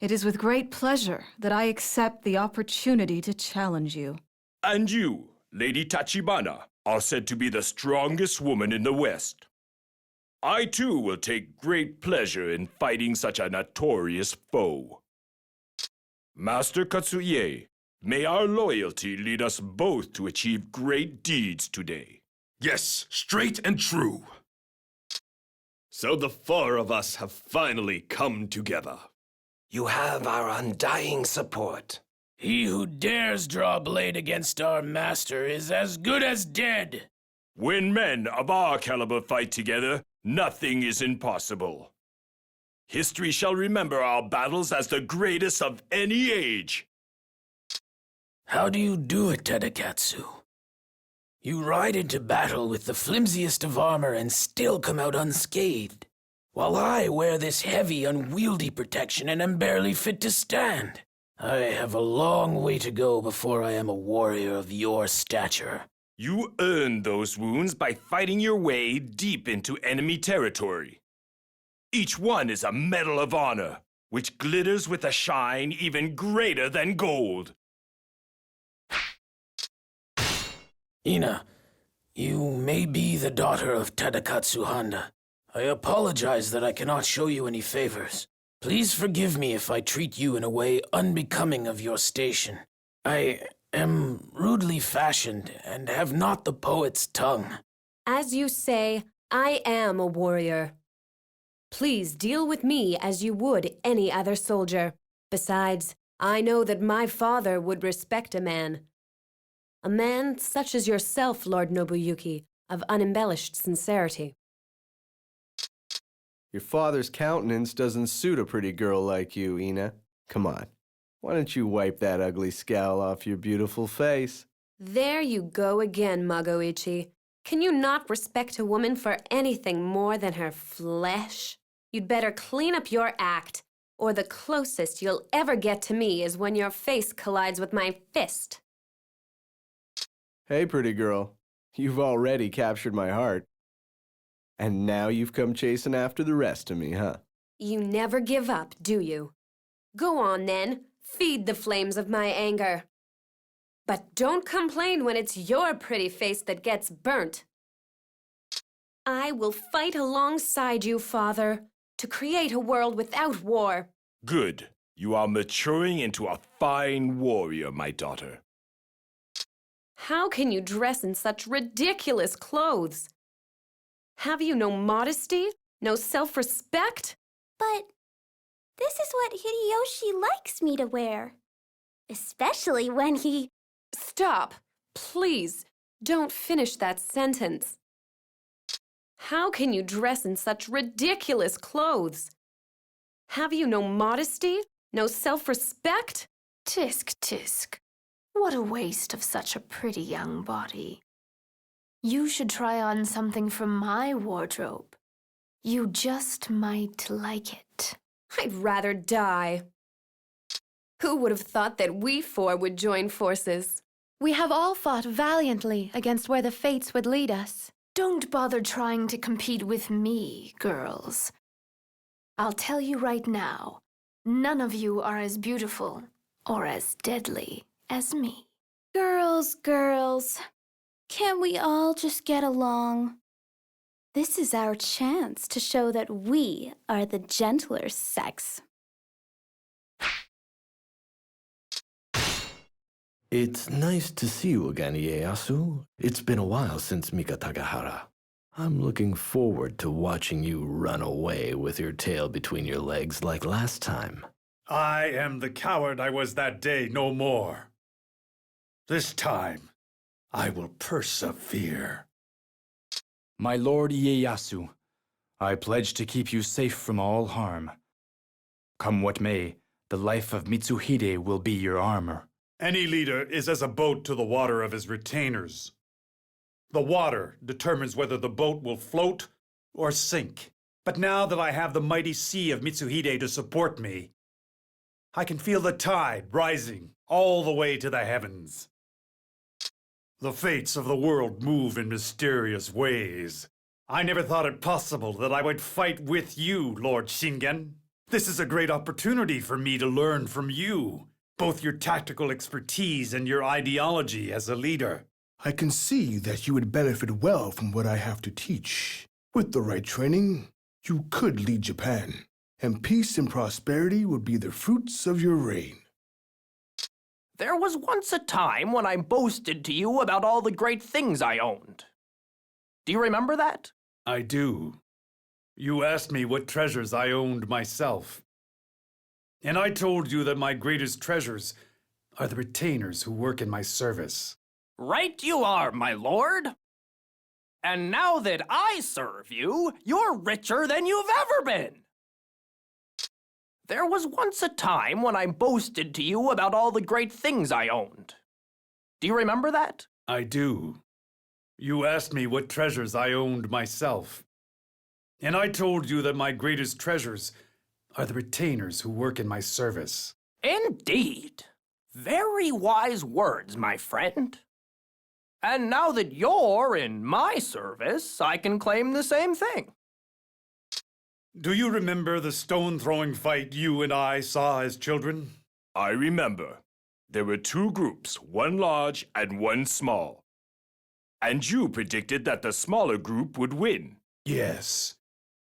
It is with great pleasure that I accept the opportunity to challenge you. And you, Lady Tachibana, are said to be the strongest woman in the West. I too will take great pleasure in fighting such a notorious foe. Master Katsuye, may our loyalty lead us both to achieve great deeds today. Yes, straight and true. So the four of us have finally come together. You have our undying support. He who dares draw a blade against our master is as good as dead. When men of our caliber fight together, nothing is impossible. History shall remember our battles as the greatest of any age. How do you do it, Terra Katsu? You ride into battle with the flimsiest of armor and still come out unscathed, while I wear this heavy, unwieldy protection and am barely fit to stand. I have a long way to go before I am a warrior of your stature. You earned those wounds by fighting your way deep into enemy territory. Each one is a medal of honor, which glitters with a shine even greater than gold. Ina, you may be the daughter of Tadakatsu Handa. I apologize that I cannot show you any favors. Please forgive me if I treat you in a way unbecoming of your station. I am rudely fashioned and have not the poet's tongue. As you say, I am a warrior. Please deal with me as you would any other soldier. Besides, I know that my father would respect a man. A man such as yourself, Lord Nobuyuki, of unembellished sincerity. Your father's countenance doesn't suit a pretty girl like you, Ina. Come on. Why don't you wipe that ugly scowl off your beautiful face? There you go again, Magoichi. Can you not respect a woman for anything more than her flesh? You'd better clean up your act, or the closest you'll ever get to me is when your face collides with my fist. Hey, pretty girl. You've already captured my heart. And now you've come chasing after the rest of me, huh? You never give up, do you? Go on, then. Feed the flames of my anger. But don't complain when it's your pretty face that gets burnt. I will fight alongside you, Father, to create a world without war. Good. You are maturing into a fine warrior, my daughter. How can you dress in such ridiculous clothes? Have you no modesty? No self-respect? But this is what Hideyoshi likes me to wear. Especially when he... Stop. Please, don't finish that sentence. How can you dress in such ridiculous clothes? Have you no modesty? No self-respect? Tisk, tisk. What a waste of such a pretty young body. You should try on something from my wardrobe. You just might like it. I'd rather die. Who would have thought that we four would join forces? We have all fought valiantly against where the fates would lead us. Don't bother trying to compete with me, girls. I'll tell you right now, none of you are as beautiful or as deadly as me. Girls, can't we all just get along? This is our chance to show that we are the gentler sex. It's nice to see you again, Ieyasu. It's been a while since Mika Takahara. I'm looking forward to watching you run away with your tail between your legs like last time. I am the coward I was that day no more. This time, I will persevere. My lord Ieyasu, I pledge to keep you safe from all harm. Come what may, the life of Mitsuhide will be your armor. Any leader is as a boat to the water of his retainers. The water determines whether the boat will float or sink. But now that I have the mighty sea of Mitsuhide to support me, I can feel the tide rising all the way to the heavens. The fates of the world move in mysterious ways. I never thought it possible that I would fight with you, Lord Shingen. This is a great opportunity for me to learn from you, both your tactical expertise and your ideology as a leader. I can see that you would benefit well from what I have to teach. With the right training, you could lead Japan, and peace and prosperity would be the fruits of your reign. There was once a time when I boasted to you about all the great things I owned. Do you remember that? I do. You asked me what treasures I owned myself. And I told you that my greatest treasures are the retainers who work in my service. Right you are, my lord. And now that I serve you, you're richer than you've ever been. There was once a time when I boasted to you about all the great things I owned. Do you remember that? I do. You asked me what treasures I owned myself. And I told you that my greatest treasures are the retainers who work in my service. Indeed. Very wise words, my friend. And now that you're in my service, I can claim the same thing. Do you remember the stone-throwing fight you and I saw as children? I remember. There were two groups, one large and one small. And you predicted that the smaller group would win. Yes,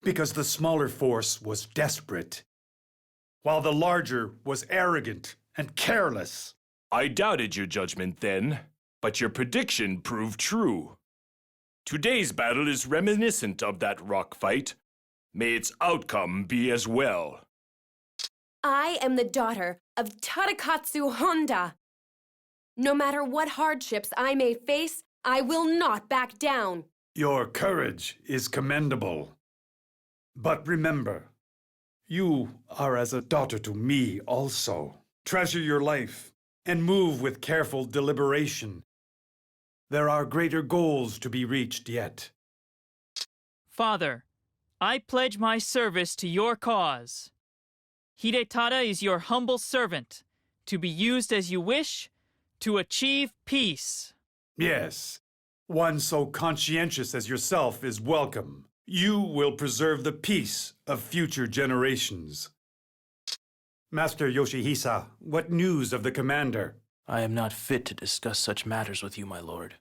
because the smaller force was desperate, while the larger was arrogant and careless. I doubted your judgment then, but your prediction proved true. Today's battle is reminiscent of that rock fight. May its outcome be as well. I am the daughter of Terra Katsu Honda. No matter what hardships I may face, I will not back down. Your courage is commendable. But remember, you are as a daughter to me also. Treasure your life and move with careful deliberation. There are greater goals to be reached yet. Father, I pledge my service to your cause. Hidetada is your humble servant, to be used as you wish, to achieve peace. Yes, one so conscientious as yourself is welcome. You will preserve the peace of future generations. Master Yoshihisa, what news of the commander? I am not fit to discuss such matters with you, my lord.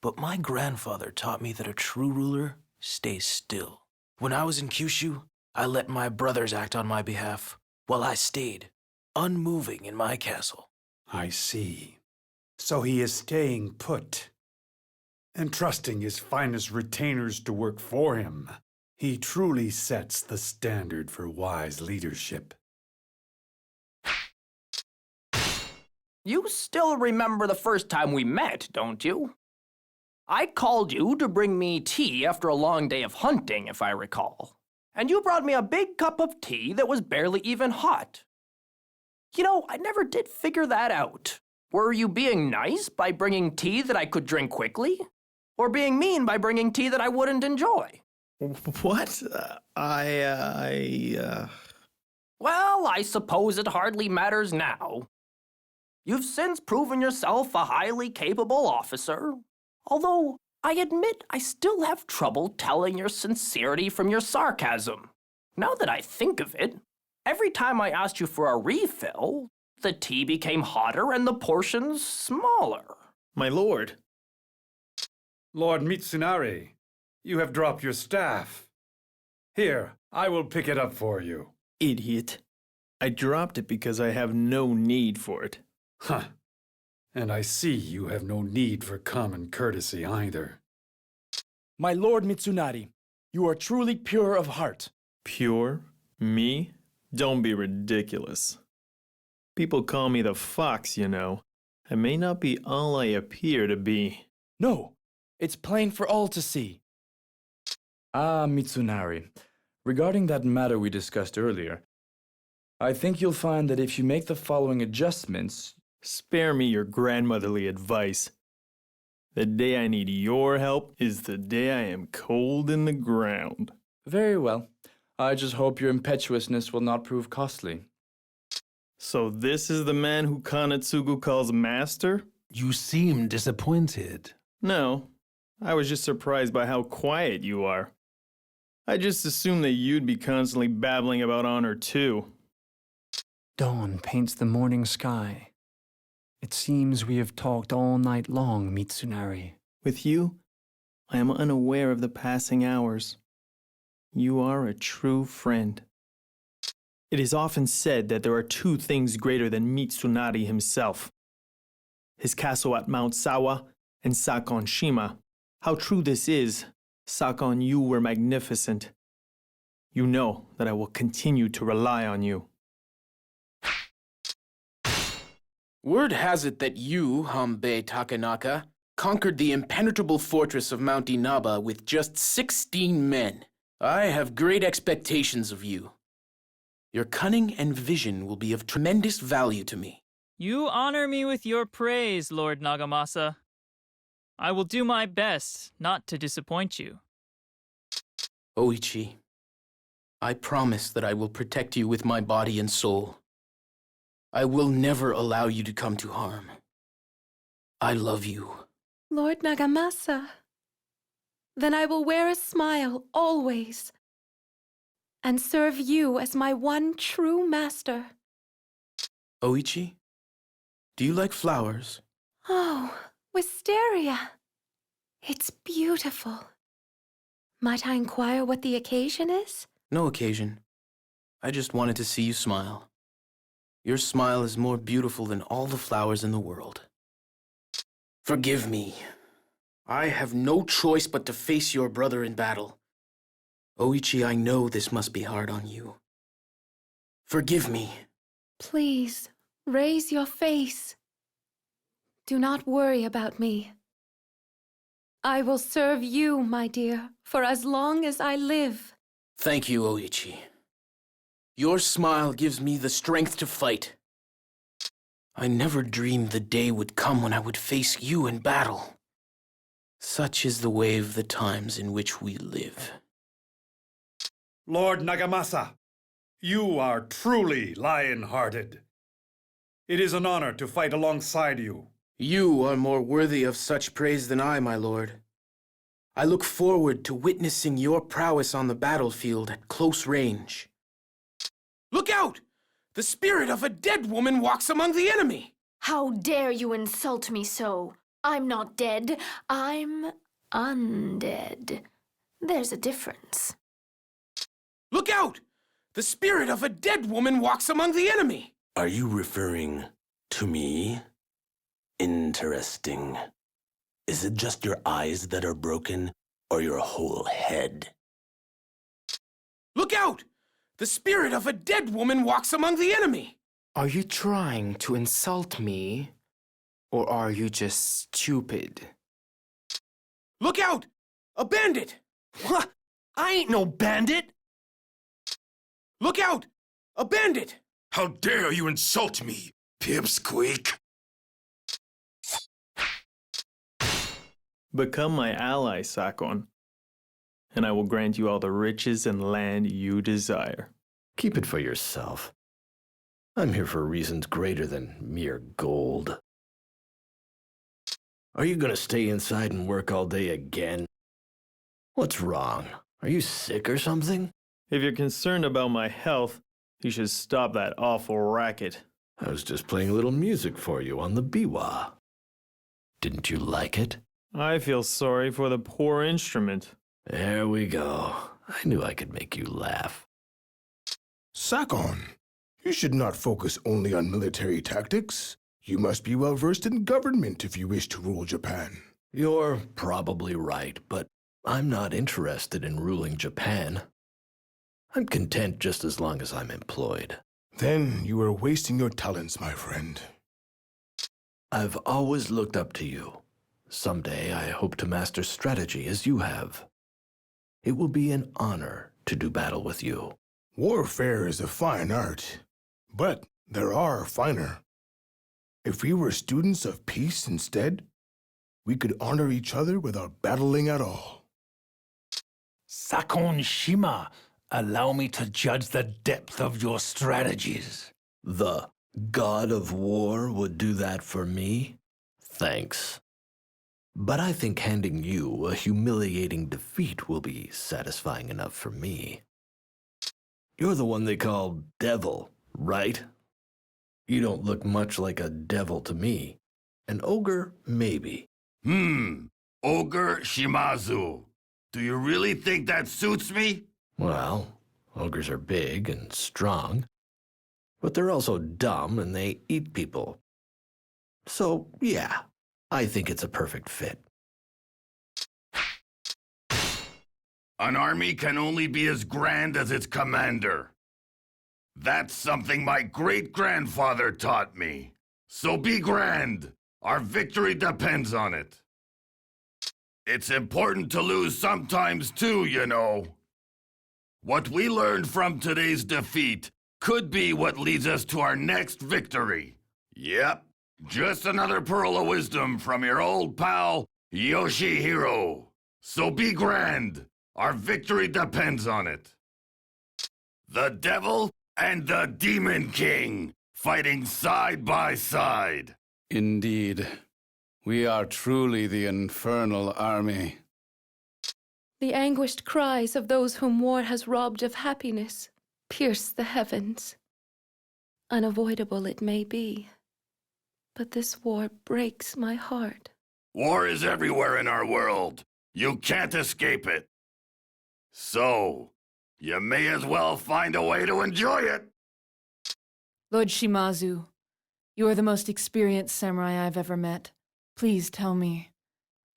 But my grandfather taught me that a true ruler stays still. When I was in Kyushu, I let my brothers act on my behalf, while I stayed, unmoving in my castle. I see. So he is staying put, and trusting his finest retainers to work for him. He truly sets the standard for wise leadership. You still remember the first time we met, don't you? I called you to bring me tea after a long day of hunting, if I recall. And you brought me a big cup of tea that was barely even hot. You know, I never did figure that out. Were you being nice by bringing tea that I could drink quickly? Or being mean by bringing tea that I wouldn't enjoy. What? Well, I suppose it hardly matters now. You've since proven yourself a highly capable officer, although I admit I still have trouble telling your sincerity from your sarcasm. Now that I think of it, every time I asked you for a refill, the tea became hotter and the portions smaller. My lord. Lord Mitsunari, you have dropped your staff. Here, I will pick it up for you. Idiot. I dropped it because I have no need for it. Huh. And I see you have no need for common courtesy either. My lord Mitsunari, you are truly pure of heart. Pure? Me? Don't be ridiculous. People call me the fox, you know. I may not be all I appear to be. No, it's plain for all to see. Ah, Mitsunari, regarding that matter we discussed earlier, I think you'll find that if you make the following adjustments... Spare me your grandmotherly advice. The day I need your help is the day I am cold in the ground. Very well. I just hope your impetuousness will not prove costly. So this is the man who Kanetsugu calls master? You seem disappointed. No, I was just surprised by how quiet you are. I just assumed that you'd be constantly babbling about honor too. Dawn paints the morning sky. It seems we have talked all night long, Mitsunari. With you, I am unaware of the passing hours. You are a true friend. It is often said that there are two things greater than Mitsunari himself. His castle at Mount Sawa and Sakon Shima. How true this is, Sakon, you were magnificent. You know that I will continue to rely on you. Word has it that you, Hanbei Takenaka, conquered the impenetrable fortress of Mount Inaba with just 16 men. I have great expectations of you. Your cunning and vision will be of tremendous value to me. You honor me with your praise, Lord Nagamasa. I will do my best not to disappoint you. Oichi, I promise that I will protect you with my body and soul. I will never allow you to come to harm. I love you. Lord Nagamasa, then I will wear a smile always and serve you as my one true master. Oichi, do you like flowers? Oh, wisteria. It's beautiful. Might I inquire what the occasion is? No occasion. I just wanted to see you smile. Your smile is more beautiful than all the flowers in the world. Forgive me. I have no choice but to face your brother in battle. Oichi, I know this must be hard on you. Forgive me. Please, raise your face. Do not worry about me. I will serve you, my dear, for as long as I live. Thank you, Oichi. Your smile gives me the strength to fight. I never dreamed the day would come when I would face you in battle. Such is the way of the times in which we live. Lord Nagamasa, you are truly lion-hearted. It is an honor to fight alongside you. You are more worthy of such praise than I, my lord. I look forward to witnessing your prowess on the battlefield at close range. Look out! The spirit of a dead woman walks among the enemy! How dare you insult me so? I'm not dead. I'm undead. There's a difference. Look out! The spirit of a dead woman walks among the enemy! Are you referring to me? Interesting. Is it just your eyes that are broken, or your whole head? Look out! The spirit of a dead woman walks among the enemy! Are you trying to insult me? Or are you just stupid? Look out! A bandit! What? I ain't no bandit! Look out! A bandit! How dare you insult me, pipsqueak! Become my ally, Sakon, and I will grant you all the riches and land you desire. Keep it for yourself. I'm here for reasons greater than mere gold. Are you gonna stay inside and work all day again? What's wrong? Are you sick or something? If you're concerned about my health, you should stop that awful racket. I was just playing a little music for you on the biwa. Didn't you like it? I feel sorry for the poor instrument. There we go. I knew I could make you laugh. Sakon, you should not focus only on military tactics. You must be well versed in government if you wish to rule Japan. You're probably right, but I'm not interested in ruling Japan. I'm content just as long as I'm employed. Then you are wasting your talents, my friend. I've always looked up to you. Someday I hope to master strategy as you have. It will be an honor to do battle with you. Warfare is a fine art, but there are finer. If we were students of peace instead, we could honor each other without battling at all. Sakon Shima, allow me to judge the depth of your strategies. The god of war would do that for me? Thanks. But I think handing you a humiliating defeat will be satisfying enough for me. You're the one they call Devil, right? You don't look much like a devil to me. An ogre, maybe. Ogre Shimazu. Do you really think that suits me? Well, ogres are big and strong, but they're also dumb and they eat people. So, yeah, I think it's a perfect fit. An army can only be as grand as its commander. That's something my great-grandfather taught me. So be grand. Our victory depends on it. It's important to lose sometimes too, you know. What we learned from today's defeat could be what leads us to our next victory. Yep, just another pearl of wisdom from your old pal, Yoshihiro. So be grand. Our victory depends on it. The devil and the Demon King fighting side by side. Indeed. We are truly the infernal army. The anguished cries of those whom war has robbed of happiness pierce the heavens. Unavoidable it may be, but this war breaks my heart. War is everywhere in our world. You can't escape it. So, you may as well find a way to enjoy it. Lord Shimazu, you are the most experienced samurai I've ever met. Please tell me,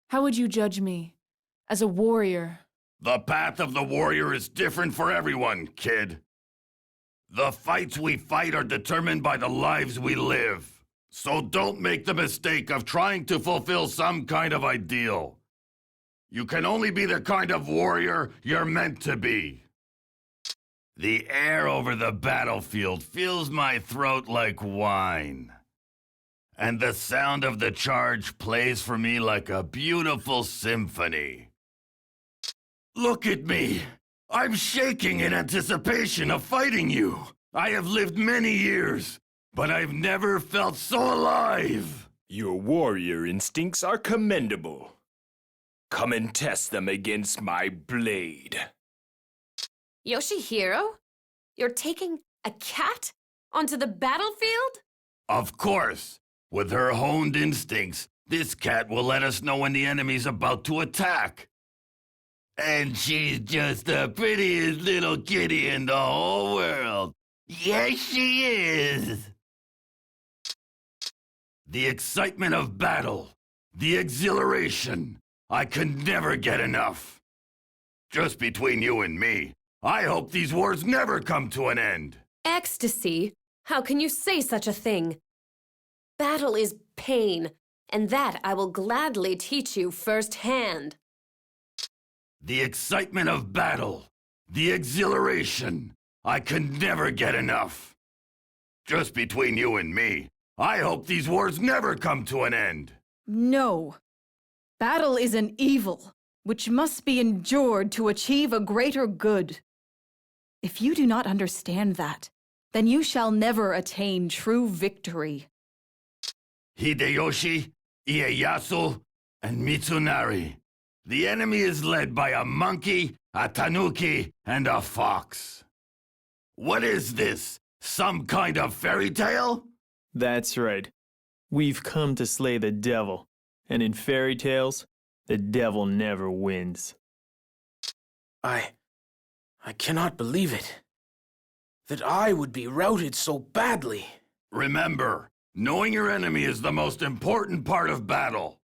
how would you judge me as a warrior? The path of the warrior is different for everyone, kid. The fights we fight are determined by the lives we live. So don't make the mistake of trying to fulfill some kind of ideal. You can only be the kind of warrior you're meant to be. The air over the battlefield fills my throat like wine. And the sound of the charge plays for me like a beautiful symphony. Look at me! I'm shaking in anticipation of fighting you. I have lived many years, but I've never felt so alive. Your warrior instincts are commendable. Come and test them against my blade. Yoshihiro? You're taking a cat onto the battlefield? Of course. With her honed instincts, this cat will let us know when the enemy's about to attack. And she's just the prettiest little kitty in the whole world. Yes, she is. The excitement of battle, the exhilaration. I can never get enough. Just between you and me, I hope these wars never come to an end. Ecstasy? How can you say such a thing? Battle is pain, and that I will gladly teach you firsthand. The excitement of battle, the exhilaration. I can never get enough. Just between you and me, I hope these wars never come to an end. No. Battle is an evil, which must be endured to achieve a greater good. If you do not understand that, then you shall never attain true victory. Hideyoshi, Ieyasu, and Mitsunari. The enemy is led by a monkey, a tanuki, and a fox. What is this? Some kind of fairy tale? That's right. We've come to slay the devil, and in fairy tales, the devil never wins. I cannot believe it. That I would be routed so badly. Remember, knowing your enemy is the most important part of battle.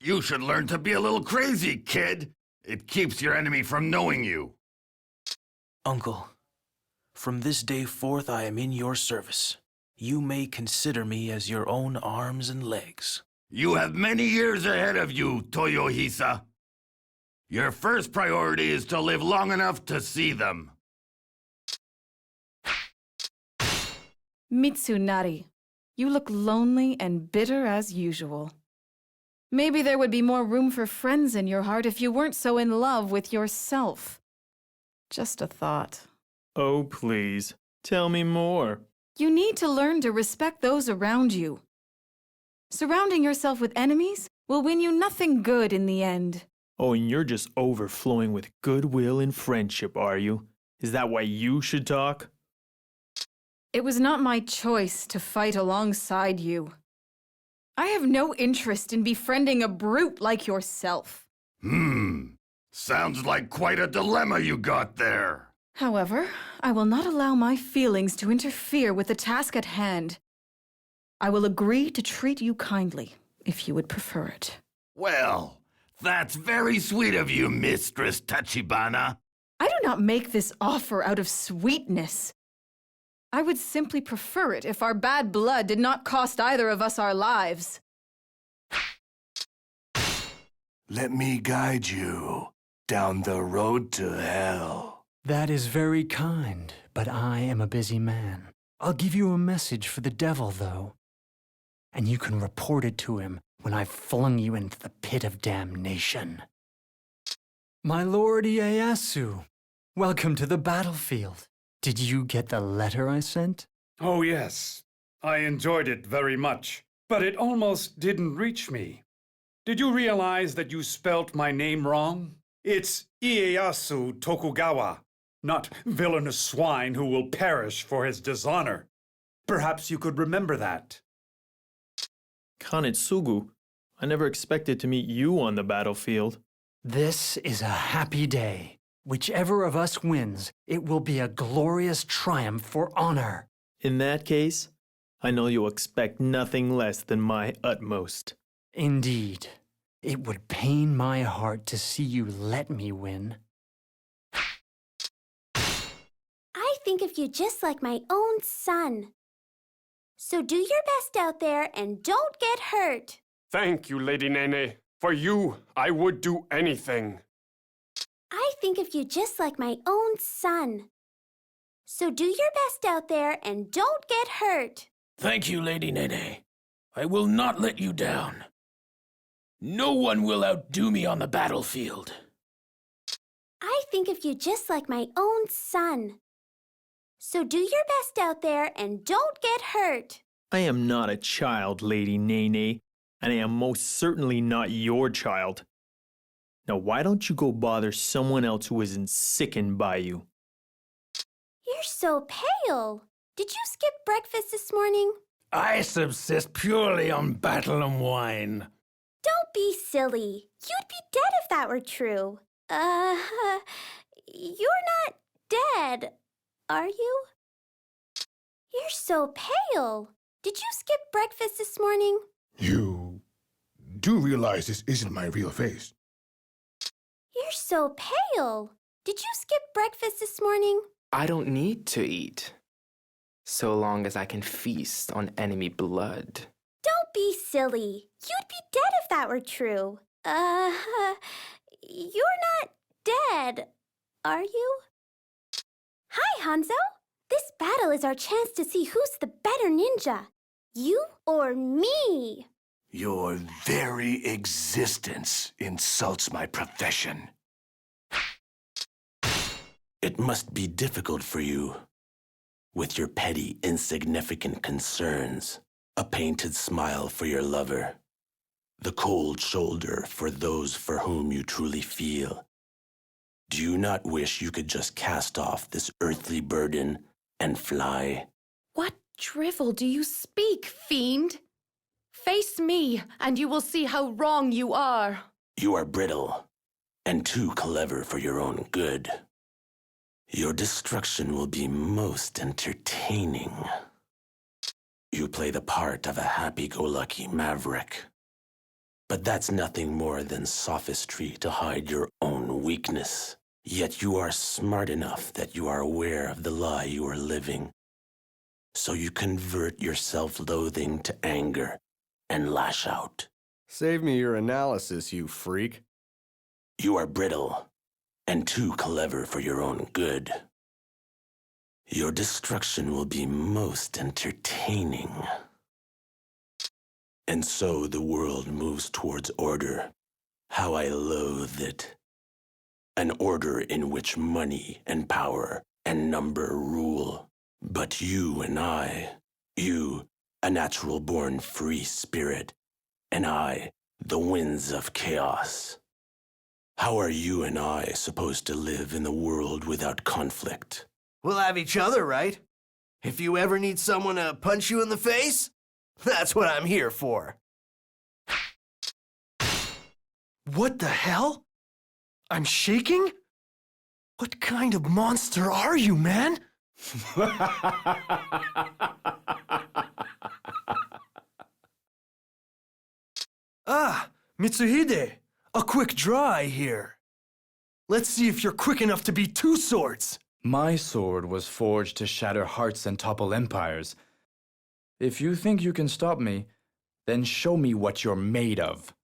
You should learn to be a little crazy, kid. It keeps your enemy from knowing you. Uncle, from this day forth I am in your service. You may consider me as your own arms and legs. You have many years ahead of you, Toyohisa. Your first priority is to live long enough to see them. Mitsunari, you look lonely and bitter as usual. Maybe there would be more room for friends in your heart if you weren't so in love with yourself. Just a thought. Oh, please, tell me more. You need to learn to respect those around you. Surrounding yourself with enemies will win you nothing good in the end. Oh, and you're just overflowing with goodwill and friendship, are you? Is that why you should talk? It was not my choice to fight alongside you. I have no interest in befriending a brute like yourself. Sounds like quite a dilemma you got there. However, I will not allow my feelings to interfere with the task at hand. I will agree to treat you kindly, if you would prefer it. Well, that's very sweet of you, Mistress Tachibana. I do not make this offer out of sweetness. I would simply prefer it if our bad blood did not cost either of us our lives. Let me guide you down the road to hell. That is very kind, but I am a busy man. I'll give you a message for the devil, though. And you can report it to him when I've flung you into the pit of damnation. My lord Ieyasu, welcome to the battlefield. Did you get the letter I sent? Oh, yes. I enjoyed it very much, but it almost didn't reach me. Did you realize that you spelt my name wrong? It's Ieyasu Tokugawa, not villainous swine who will perish for his dishonor. Perhaps you could remember that. Kanetsugu, I never expected to meet you on the battlefield. This is a happy day. Whichever of us wins, it will be a glorious triumph for honor. In that case, I know you'll expect nothing less than my utmost. Indeed. It would pain my heart to see you let me win. I think of you just like my own son. So do your best out there and don't get hurt. Thank you, Lady Nene. For you, I would do anything. I think of you just like my own son. So do your best out there and don't get hurt. Thank you, Lady Nene. I will not let you down. No one will outdo me on the battlefield. I think of you just like my own son. So do your best out there and don't get hurt. I am not a child, Lady Nene, and I am most certainly not your child. Now why don't you go bother someone else who isn't sickened by you? You're so pale. Did you skip breakfast this morning? I subsist purely on battle and wine. Don't be silly. You'd be dead if that were true. You're not dead, are you? You're so pale. Did you skip breakfast this morning? You do realize this isn't my real face. You're so pale. Did you skip breakfast this morning? I don't need to eat, so long as I can feast on enemy blood. Don't be silly. You'd be dead if that were true. You're not dead, are you? Hi, Hanzo. This battle is our chance to see who's the better ninja. You or me? Your very existence insults my profession. It must be difficult for you, with your petty, insignificant concerns, a painted smile for your lover, the cold shoulder for those for whom you truly feel. Do you not wish you could just cast off this earthly burden and fly? What drivel do you speak, fiend? Face me, and you will see how wrong you are. You are brittle and too clever for your own good. Your destruction will be most entertaining. You play the part of a happy-go-lucky maverick. But that's nothing more than sophistry to hide your own weakness. Yet you are smart enough that you are aware of the lie you are living. So you convert your self-loathing to anger and lash out. Save me your analysis, you freak. You are brittle and too clever for your own good. Your destruction will be most entertaining. And so the world moves towards order. How I loathe it. An order in which money and power and number rule. But you and I, you, a natural-born free spirit, and I, the winds of chaos. How are you and I supposed to live in the world without conflict? We'll have each other, right? If you ever need someone to punch you in the face, that's what I'm here for. What the hell? I'm shaking? What kind of monster are you, man? Mitsuhide, a quick draw, I hear. Let's see if you're quick enough to be two swords. My sword was forged to shatter hearts and topple empires. If you think you can stop me, then show me what you're made of.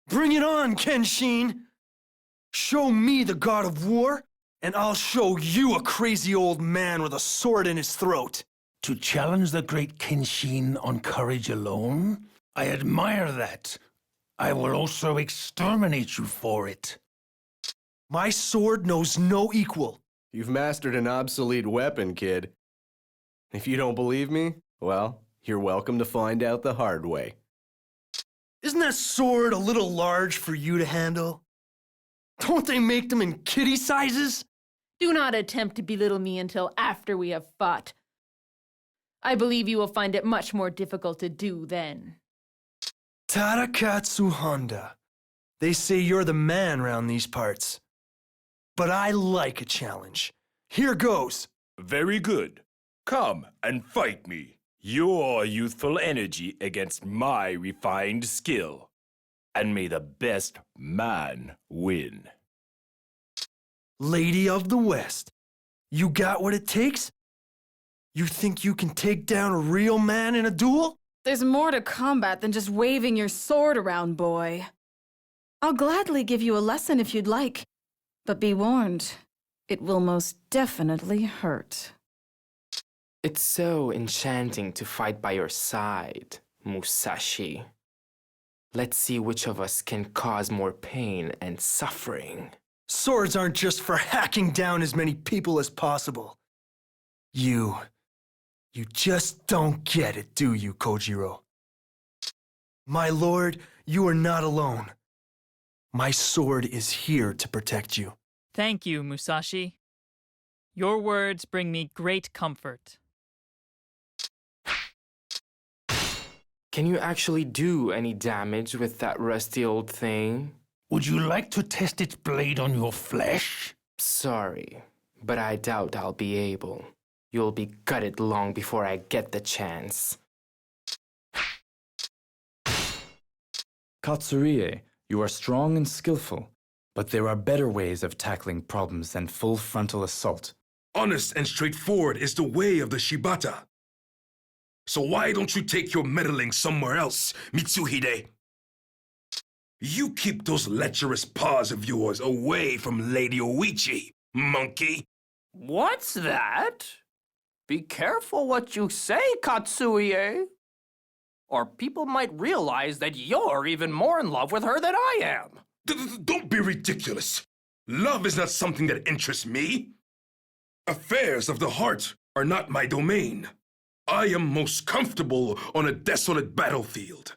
Bring it on, Kenshin! Show me the god of war, and I'll show you a crazy old man with a sword in his throat. To challenge the great Kenshin on courage alone? I admire that. I will also exterminate you for it. My sword knows no equal. You've mastered an obsolete weapon, kid. If you don't believe me, well, you're welcome to find out the hard way. Isn't that sword a little large for you to handle? Don't they make them in kitty sizes? Do not attempt to belittle me until after we have fought. I believe you will find it much more difficult to do then. Terra Katsu Honda. They say you're the man round these parts. But I like a challenge. Here goes. Very good. Come and fight me. Your youthful energy against my refined skill. And may the best man win. Lady of the West, you got what it takes? You think you can take down a real man in a duel? There's more to combat than just waving your sword around, boy. I'll gladly give you a lesson if you'd like, but be warned, it will most definitely hurt. It's so enchanting to fight by your side, Musashi. Let's see which of us can cause more pain and suffering. Swords aren't just for hacking down as many people as possible. You just don't get it, do you, Kojiro? My lord, you are not alone. My sword is here to protect you. Thank you, Musashi. Your words bring me great comfort. Can you actually do any damage with that rusty old thing? Would you like to test its blade on your flesh? Sorry, but I doubt I'll be able. You'll be gutted long before I get the chance. Katsurie, you are strong and skillful, but there are better ways of tackling problems than full frontal assault. Honest and straightforward is the way of the Shibata. So why don't you take your meddling somewhere else, Mitsuhide? You keep those lecherous paws of yours away from Lady Oichi, monkey. What's that? Be careful what you say, Katsuie. or people might realize that you're even more in love with her than I am. Don't be ridiculous. Love is not something that interests me. Affairs of the heart are not my domain. I am most comfortable on a desolate battlefield.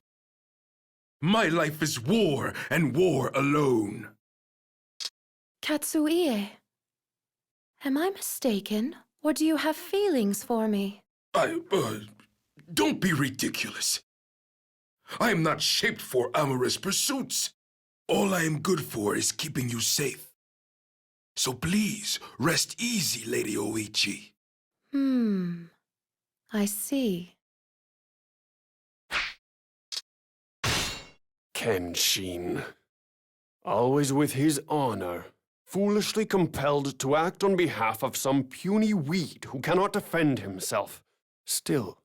My life is war, and war alone. Katsuie, am I mistaken, or do you have feelings for me? Don't be ridiculous. I am not shaped for amorous pursuits. All I am good for is keeping you safe. So please, rest easy, Lady Oichi. I see. Kenshin. Always with his honor, foolishly compelled to act on behalf of some puny weed who cannot defend himself. Still,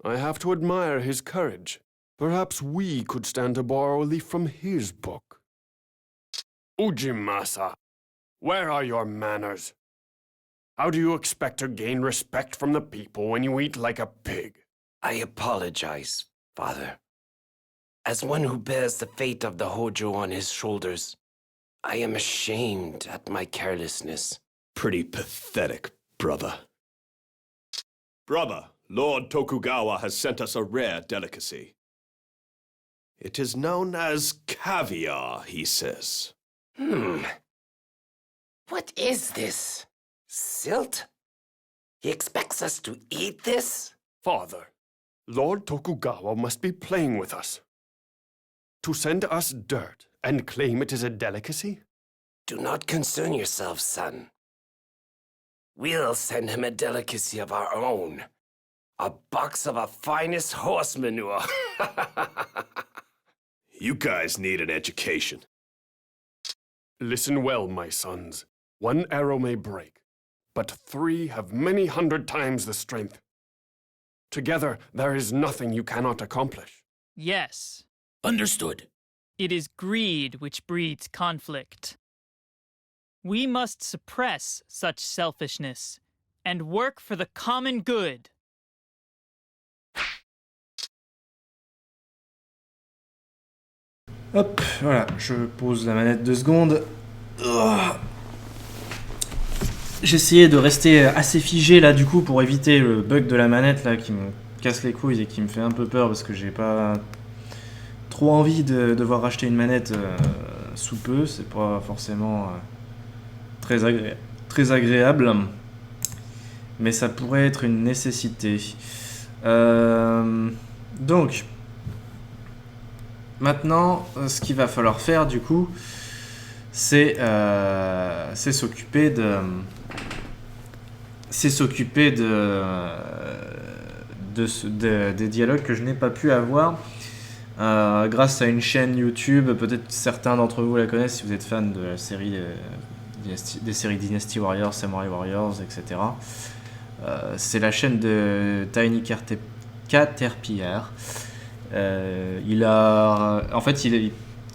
I have to admire his courage. Perhaps we could stand to borrow a leaf from his book. Ujimasa, where are your manners? How do you expect to gain respect from the people when you eat like a pig? I apologize, Father. As one who bears the fate of the Hojo on his shoulders, I am ashamed at my carelessness. Pretty pathetic, brother. Brother, Lord Tokugawa has sent us a rare delicacy. It is known as caviar, he says. What is this? Silt? He expects us to eat this? Father, Lord Tokugawa must be playing with us. To send us dirt and claim it is a delicacy? Do not concern yourself, son. We'll send him a delicacy of our own. A box of the finest horse manure. You guys need an education. Listen well, my sons. One arrow may break, but 3 have many hundred times the strength. Together, there is nothing you cannot accomplish. Yes. Understood. It is greed which breeds conflict. We must suppress such selfishness and work for the common good. Hop, voilà, je pose la manette 2 secondes. J'essayais de rester assez figé là du coup pour éviter le bug de la manette là qui me casse les couilles et qui me fait un peu peur parce que j'ai pas trop envie de devoir racheter une manette sous peu, c'est pas forcément très agréable, mais ça pourrait être une nécessité. Donc maintenant, ce qu'il va falloir faire du coup, c'est s'occuper des dialogues que je n'ai pas pu avoir grâce à une chaîne YouTube. Peut-être certains d'entre vous la connaissent si vous êtes fan de la série des séries Dynasty Warriors, Samurai Warriors, etc. C'est la chaîne de Tiny Caterpillar. Il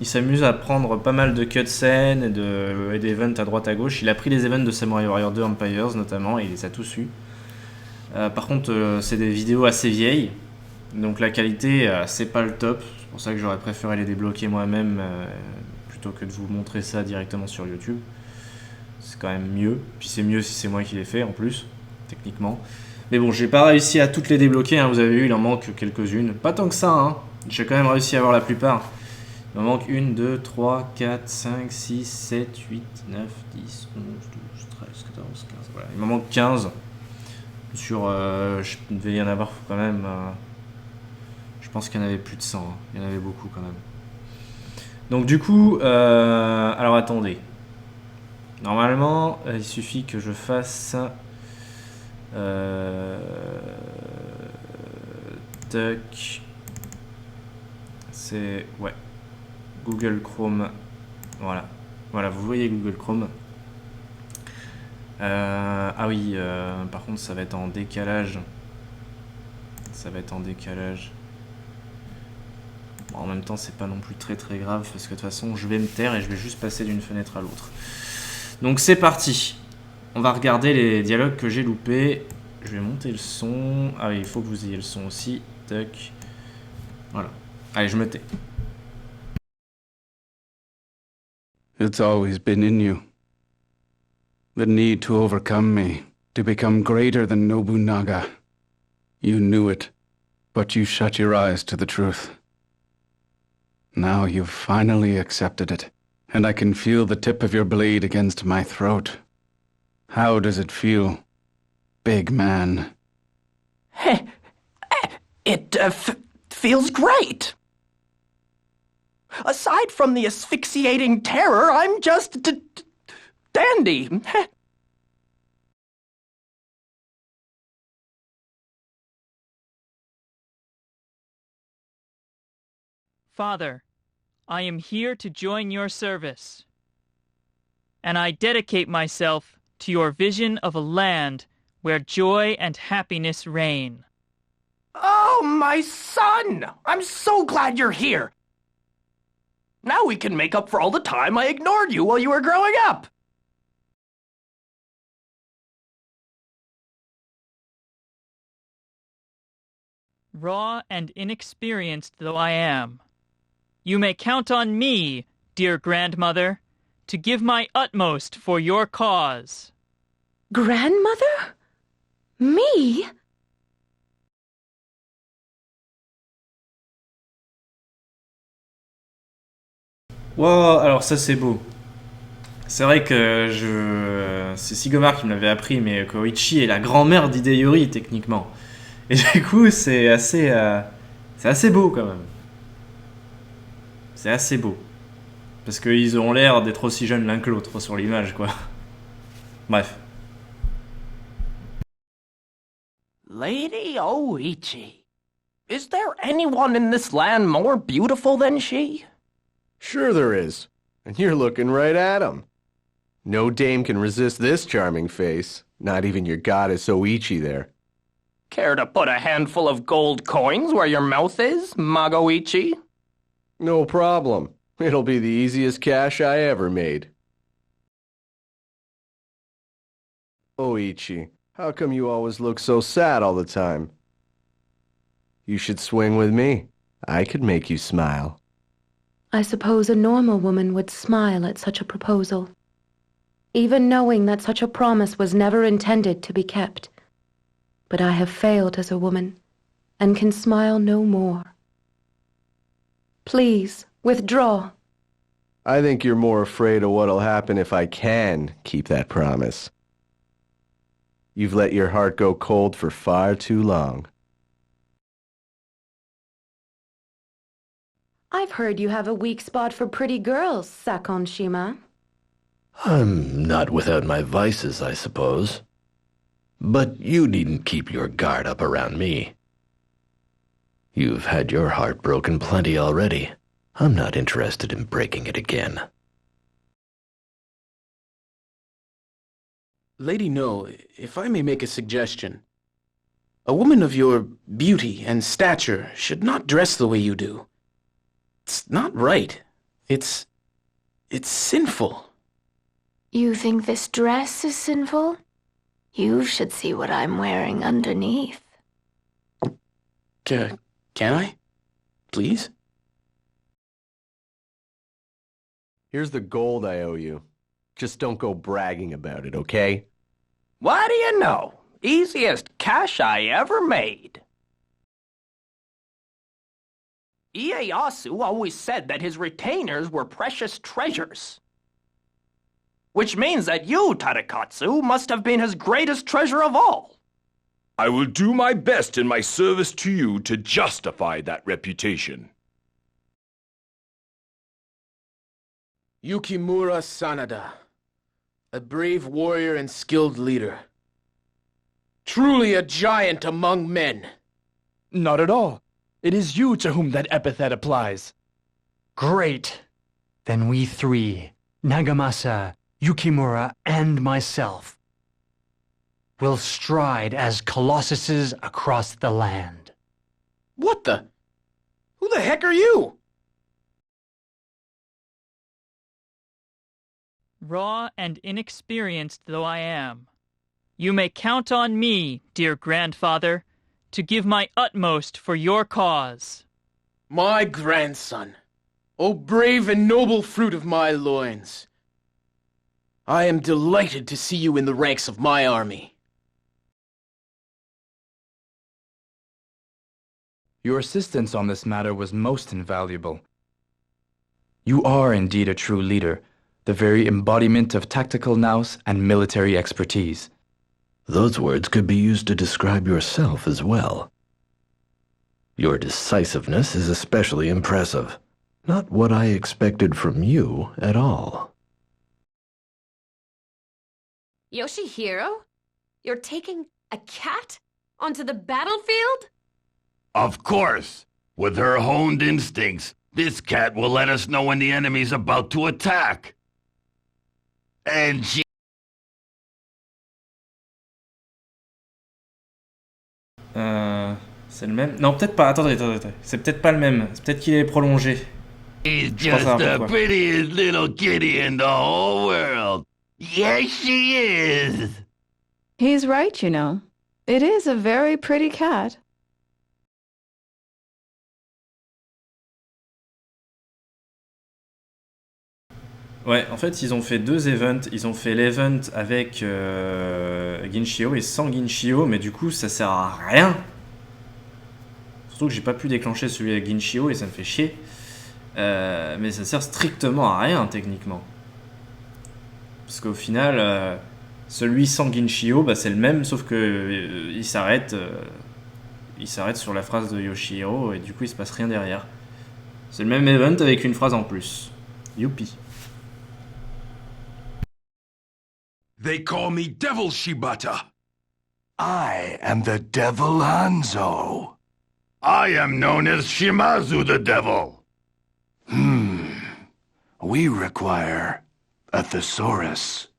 s'amuse à prendre pas mal de cutscenes et d'events à droite à gauche. Il a pris les events de Samurai Warrior 2 Empires notamment et il les a tous eus. Par contre, c'est des vidéos assez vieilles, donc la qualité, c'est pas le top. C'est pour ça que j'aurais préféré les débloquer moi-même plutôt que de vous montrer ça directement sur YouTube. C'est quand même mieux. Puis c'est mieux si c'est moi qui les fais en plus, techniquement. Mais bon, j'ai pas réussi à toutes les débloquer, hein, vous avez vu, il en manque quelques-unes. Pas tant que ça, hein. J'ai quand même réussi à avoir la plupart. Il m'en manque 1, 2, 3, 4, 5, 6, 7, 8, 9, 10, 11, 12, 13, 14, 15. Voilà, il m'en manque 15. Il devait y en avoir quand même. Je pense qu'il y en avait plus de 100. Hein. Il y en avait beaucoup quand même. Donc du coup, alors attendez. Normalement, il suffit que je fasse. Tac. C'est. Ouais. Google Chrome. Voilà. Voilà, vous voyez Google Chrome. Ah oui, par contre, ça va être en décalage. Bon, en même temps, c'est pas non plus très grave parce que de toute façon, je vais me taire et je vais juste passer d'une fenêtre à l'autre. Donc, c'est parti. On va regarder les dialogues que j'ai loupés. Je vais monter le son. Ah oui, il faut que vous ayez le son aussi. Tac. Voilà. Allez, je me tais. It's always been in you. The need to overcome me, to become greater than Nobunaga. You knew it, but you shut your eyes to the truth. Now you've finally accepted it, and I can feel the tip of your blade against my throat. How does it feel, big man? It feels great. Aside from the asphyxiating terror, I'm just dandy. Father, I am here to join your service, and I dedicate myself to your vision of a land where joy and happiness reign. Oh, my son! I'm so glad you're here. Now we can make up for all the time I ignored you while you were growing up. Raw and inexperienced though I am, you may count on me, dear grandmother, to give my utmost for your cause. Grandmother? Me? Wow, alors ça c'est beau. C'est vrai que c'est Sigomar qui me l'avait appris, mais Koichi est la grand-mère d'Hideyori techniquement. Et du coup, c'est assez beau quand même. C'est assez beau. Parce qu'ils ont l'air d'être aussi jeunes l'un que l'autre sur l'image, quoi. Bref. Lady Oichi, is there anyone in this land more beautiful than she? Sure there is. And you're looking right at him. No dame can resist this charming face. Not even your goddess Oichi there. Care to put a handful of gold coins where your mouth is, Magoichi? No problem. It'll be the easiest cash I ever made. Oichi, how come you always look so sad all the time? You should swing with me. I could make you smile. I suppose a normal woman would smile at such a proposal, even knowing that such a promise was never intended to be kept. But I have failed as a woman, and can smile no more. Please, withdraw. I think you're more afraid of what'll happen if I can keep that promise. You've let your heart go cold for far too long. I've heard you have a weak spot for pretty girls, Sakon Shima. I'm not without my vices, I suppose. But you needn't keep your guard up around me. You've had your heart broken plenty already. I'm not interested in breaking it again. Lady No, if I may make a suggestion. A woman of your beauty and stature should not dress the way you do. It's not right. It's sinful. You think this dress is sinful? You should see what I'm wearing underneath. Can I? Please? Here's the gold I owe you. Just don't go bragging about it, okay? What do you know? Easiest cash I ever made. Ieyasu always said that his retainers were precious treasures. Which means that you, Terra Katsu, must have been his greatest treasure of all. I will do my best in my service to you to justify that reputation. Yukimura Sanada, a brave warrior and skilled leader. Truly a giant among men. Not at all. It is you to whom that epithet applies. Great. Then we three, Nagamasa, Yukimura, and myself, will stride as colossuses across the land. What the? Who the heck are you? Raw and inexperienced though I am, you may count on me, dear grandfather, to give my utmost for your cause. My grandson, O brave and noble fruit of my loins, I am delighted to see you in the ranks of my army. Your assistance on this matter was most invaluable. You are indeed a true leader, the very embodiment of tactical nous and military expertise. Those words could be used to describe yourself as well. Your decisiveness is especially impressive. Not what I expected from you at all. Yoshihiro? You're taking a cat onto the battlefield? Of course. With her honed instincts, this cat will let us know when the enemy's about to attack. And she... C'est le même? Non, peut-être pas. Attendez. C'est peut-être pas le même. C'est peut-être qu'il est prolongé. She's just the prettiest little kitty in the whole world. Yes, she is. He's right, you know. It is a very pretty cat. Ouais, en fait, ils ont fait 2 events. Ils ont fait l'event avec Ginshio et sans Ginshio, mais du coup, ça sert à rien. Surtout que j'ai pas pu déclencher celui avec Ginshio et ça me fait chier. Mais ça sert strictement à rien, techniquement. Parce qu'au final, celui sans Ginshio, bah, c'est le même, sauf que il s'arrête sur la phrase de Yoshihiro et du coup, il se passe rien derrière. C'est le même event avec une phrase en plus. Youpi. They call me Devil Shibata. I am the Devil Hanzo. I am known as Shimazu the Devil. We require a thesaurus.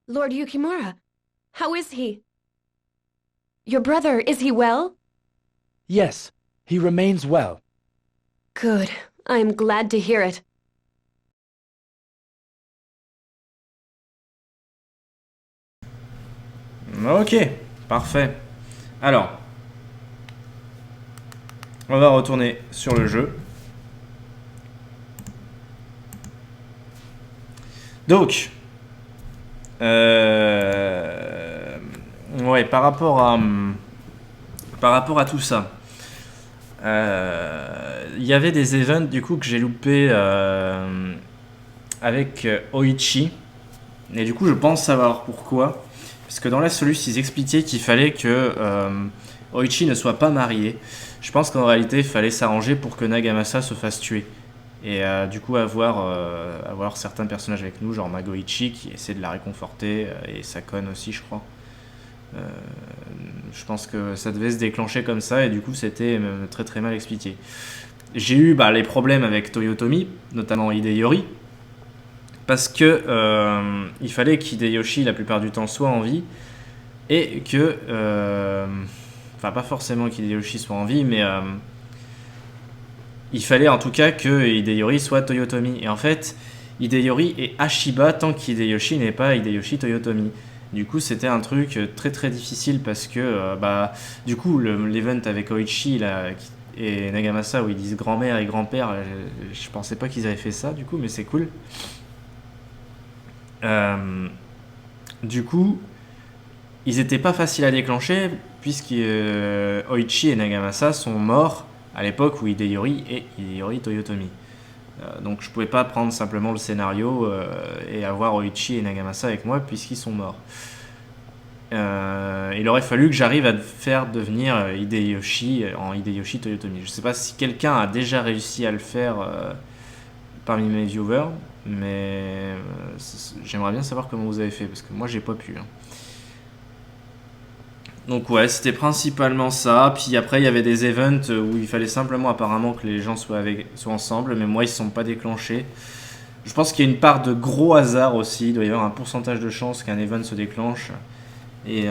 Lord Yukimura, how is he? Your brother, is he well? Yes, he remains well. Good. I am glad to hear it. Ok, parfait. Alors, on va retourner sur le jeu. Donc, ouais, par rapport à tout ça, il y avait des events du coup que j'ai loupé avec Oichi, et du coup je pense savoir pourquoi. Parce que dans la solution, ils expliquaient qu'il fallait que Oichi ne soit pas marié. Je pense qu'en réalité, il fallait s'arranger pour que Nagamasa se fasse tuer. Et du coup, avoir certains personnages avec nous, genre Magoichi, qui essaie de la réconforter, et Sakon aussi, je crois. Je pense que ça devait se déclencher comme ça, et du coup, c'était très très mal expliqué. J'ai eu les problèmes avec Toyotomi, notamment Hideyori, parce que il fallait qu'Hideyoshi la plupart du temps soit en vie et que enfin pas forcément qu'Hideyoshi soit en vie, mais il fallait en tout cas que Hideyori soit Toyotomi, et en fait Hideyori est Ashiba tant qu'Hideyoshi n'est pas Hideyoshi Toyotomi. Du coup c'était un truc très très difficile parce que du coup l'event avec Oichi là, et Nagamasa où ils disent grand-mère et grand-père, je pensais pas qu'ils avaient fait ça du coup, mais c'est cool. Du coup, ils étaient pas faciles à déclencher puisque Oichi et Nagamasa sont morts à l'époque où Hideyori est Hideyori Toyotomi. Donc je pouvais pas prendre simplement le scénario et avoir Oichi et Nagamasa avec moi puisqu'ils sont morts. Il aurait fallu que j'arrive à faire devenir Hideyoshi en Hideyoshi Toyotomi. Je sais pas si quelqu'un a déjà réussi à le faire parmi mes viewers, mais j'aimerais bien savoir comment vous avez fait parce que moi j'ai pas pu. Donc ouais, c'était principalement ça. Puis après il y avait des events où il fallait simplement apparemment que les gens soient ensemble, mais moi ils ne sont pas déclenchés. Je pense qu'il y a une part de gros hasard aussi. Il doit y avoir un pourcentage de chance qu'un event se déclenche, et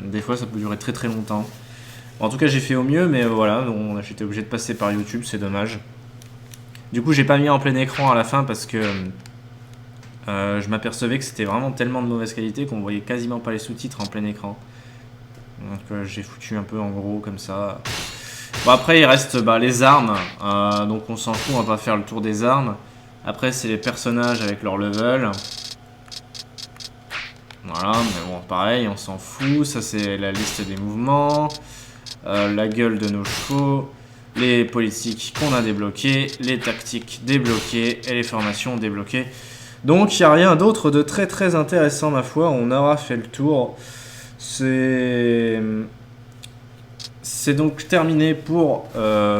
des fois ça peut durer très très longtemps. Bon, en tout cas j'ai fait au mieux, mais voilà, j'étais obligé de passer par YouTube, c'est dommage. Du coup j'ai pas mis en plein écran à la fin parce que je m'apercevais que c'était vraiment tellement de mauvaise qualité qu'on voyait quasiment pas les sous-titres en plein écran. Donc j'ai foutu un peu en gros comme ça. Bon après il reste les armes, donc on s'en fout, on va pas faire le tour des armes. Après c'est les personnages avec leur level. Voilà, mais bon pareil on s'en fout, ça c'est la liste des mouvements, la gueule de nos chevaux, les politiques qu'on a débloquées, les tactiques débloquées et les formations débloquées. Donc il n'y a rien d'autre de très très intéressant ma foi, on aura fait le tour. C'est donc terminé pour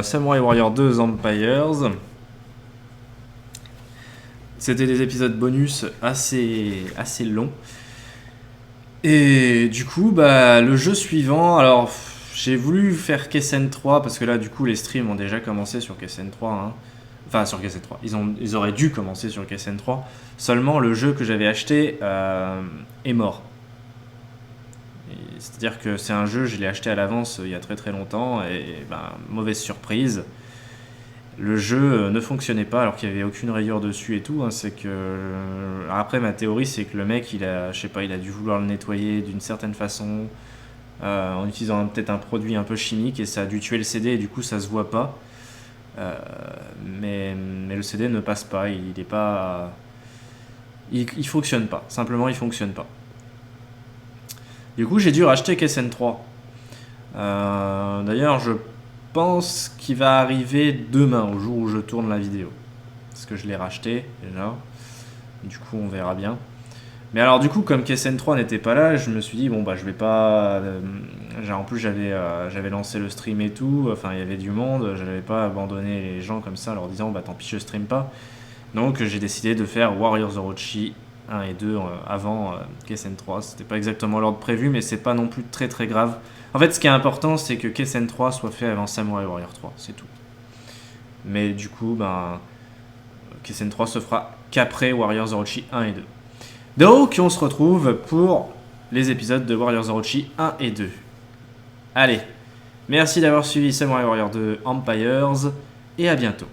Samurai Warrior 2 Empires. C'était des épisodes bonus assez longs. Et du coup, le jeu suivant, alors j'ai voulu faire Kessen 3 parce que là, du coup, les streams ont déjà commencé sur Kessen 3. Hein. Enfin, sur Kessen 3. Ils auraient dû commencer sur Kessen 3. Seulement, le jeu que j'avais acheté est mort. C'est-à-dire que c'est un jeu, je l'ai acheté à l'avance il y a très très longtemps et mauvaise surprise. Le jeu ne fonctionnait pas alors qu'il n'y avait aucune rayure dessus et tout. Hein, c'est que après ma théorie c'est que le mec il a dû vouloir le nettoyer d'une certaine façon en utilisant peut-être un produit un peu chimique et ça a dû tuer le CD et du coup ça se voit pas. Mais le CD ne passe pas, il est pas, il fonctionne pas. Simplement il fonctionne pas. Du coup j'ai dû racheter Kessen 3. D'ailleurs je pense qu'il va arriver demain, au jour où je tourne la vidéo. Parce que je l'ai racheté, déjà. Du coup, on verra bien. Mais alors, du coup, comme Kessen 3 n'était pas là, je me suis dit, bon, je vais pas... en plus, j'avais lancé le stream et tout. Enfin, il y avait du monde. Je n'avais pas abandonné les gens comme ça, en leur disant, tant pis, je stream pas. Donc, j'ai décidé de faire Warriors Orochi 1 et 2 avant Kessen 3. C'était pas exactement l'ordre prévu, mais c'est pas non plus très très grave. En fait, ce qui est important, c'est que Kessen 3 soit fait avant Samurai Warrior 3, c'est tout. Mais du coup, Kessen 3 se fera qu'après Warriors Orochi 1 et 2. Donc, on se retrouve pour les épisodes de Warriors Orochi 1 et 2. Allez, merci d'avoir suivi Samurai Warrior 2 Empires, et à bientôt.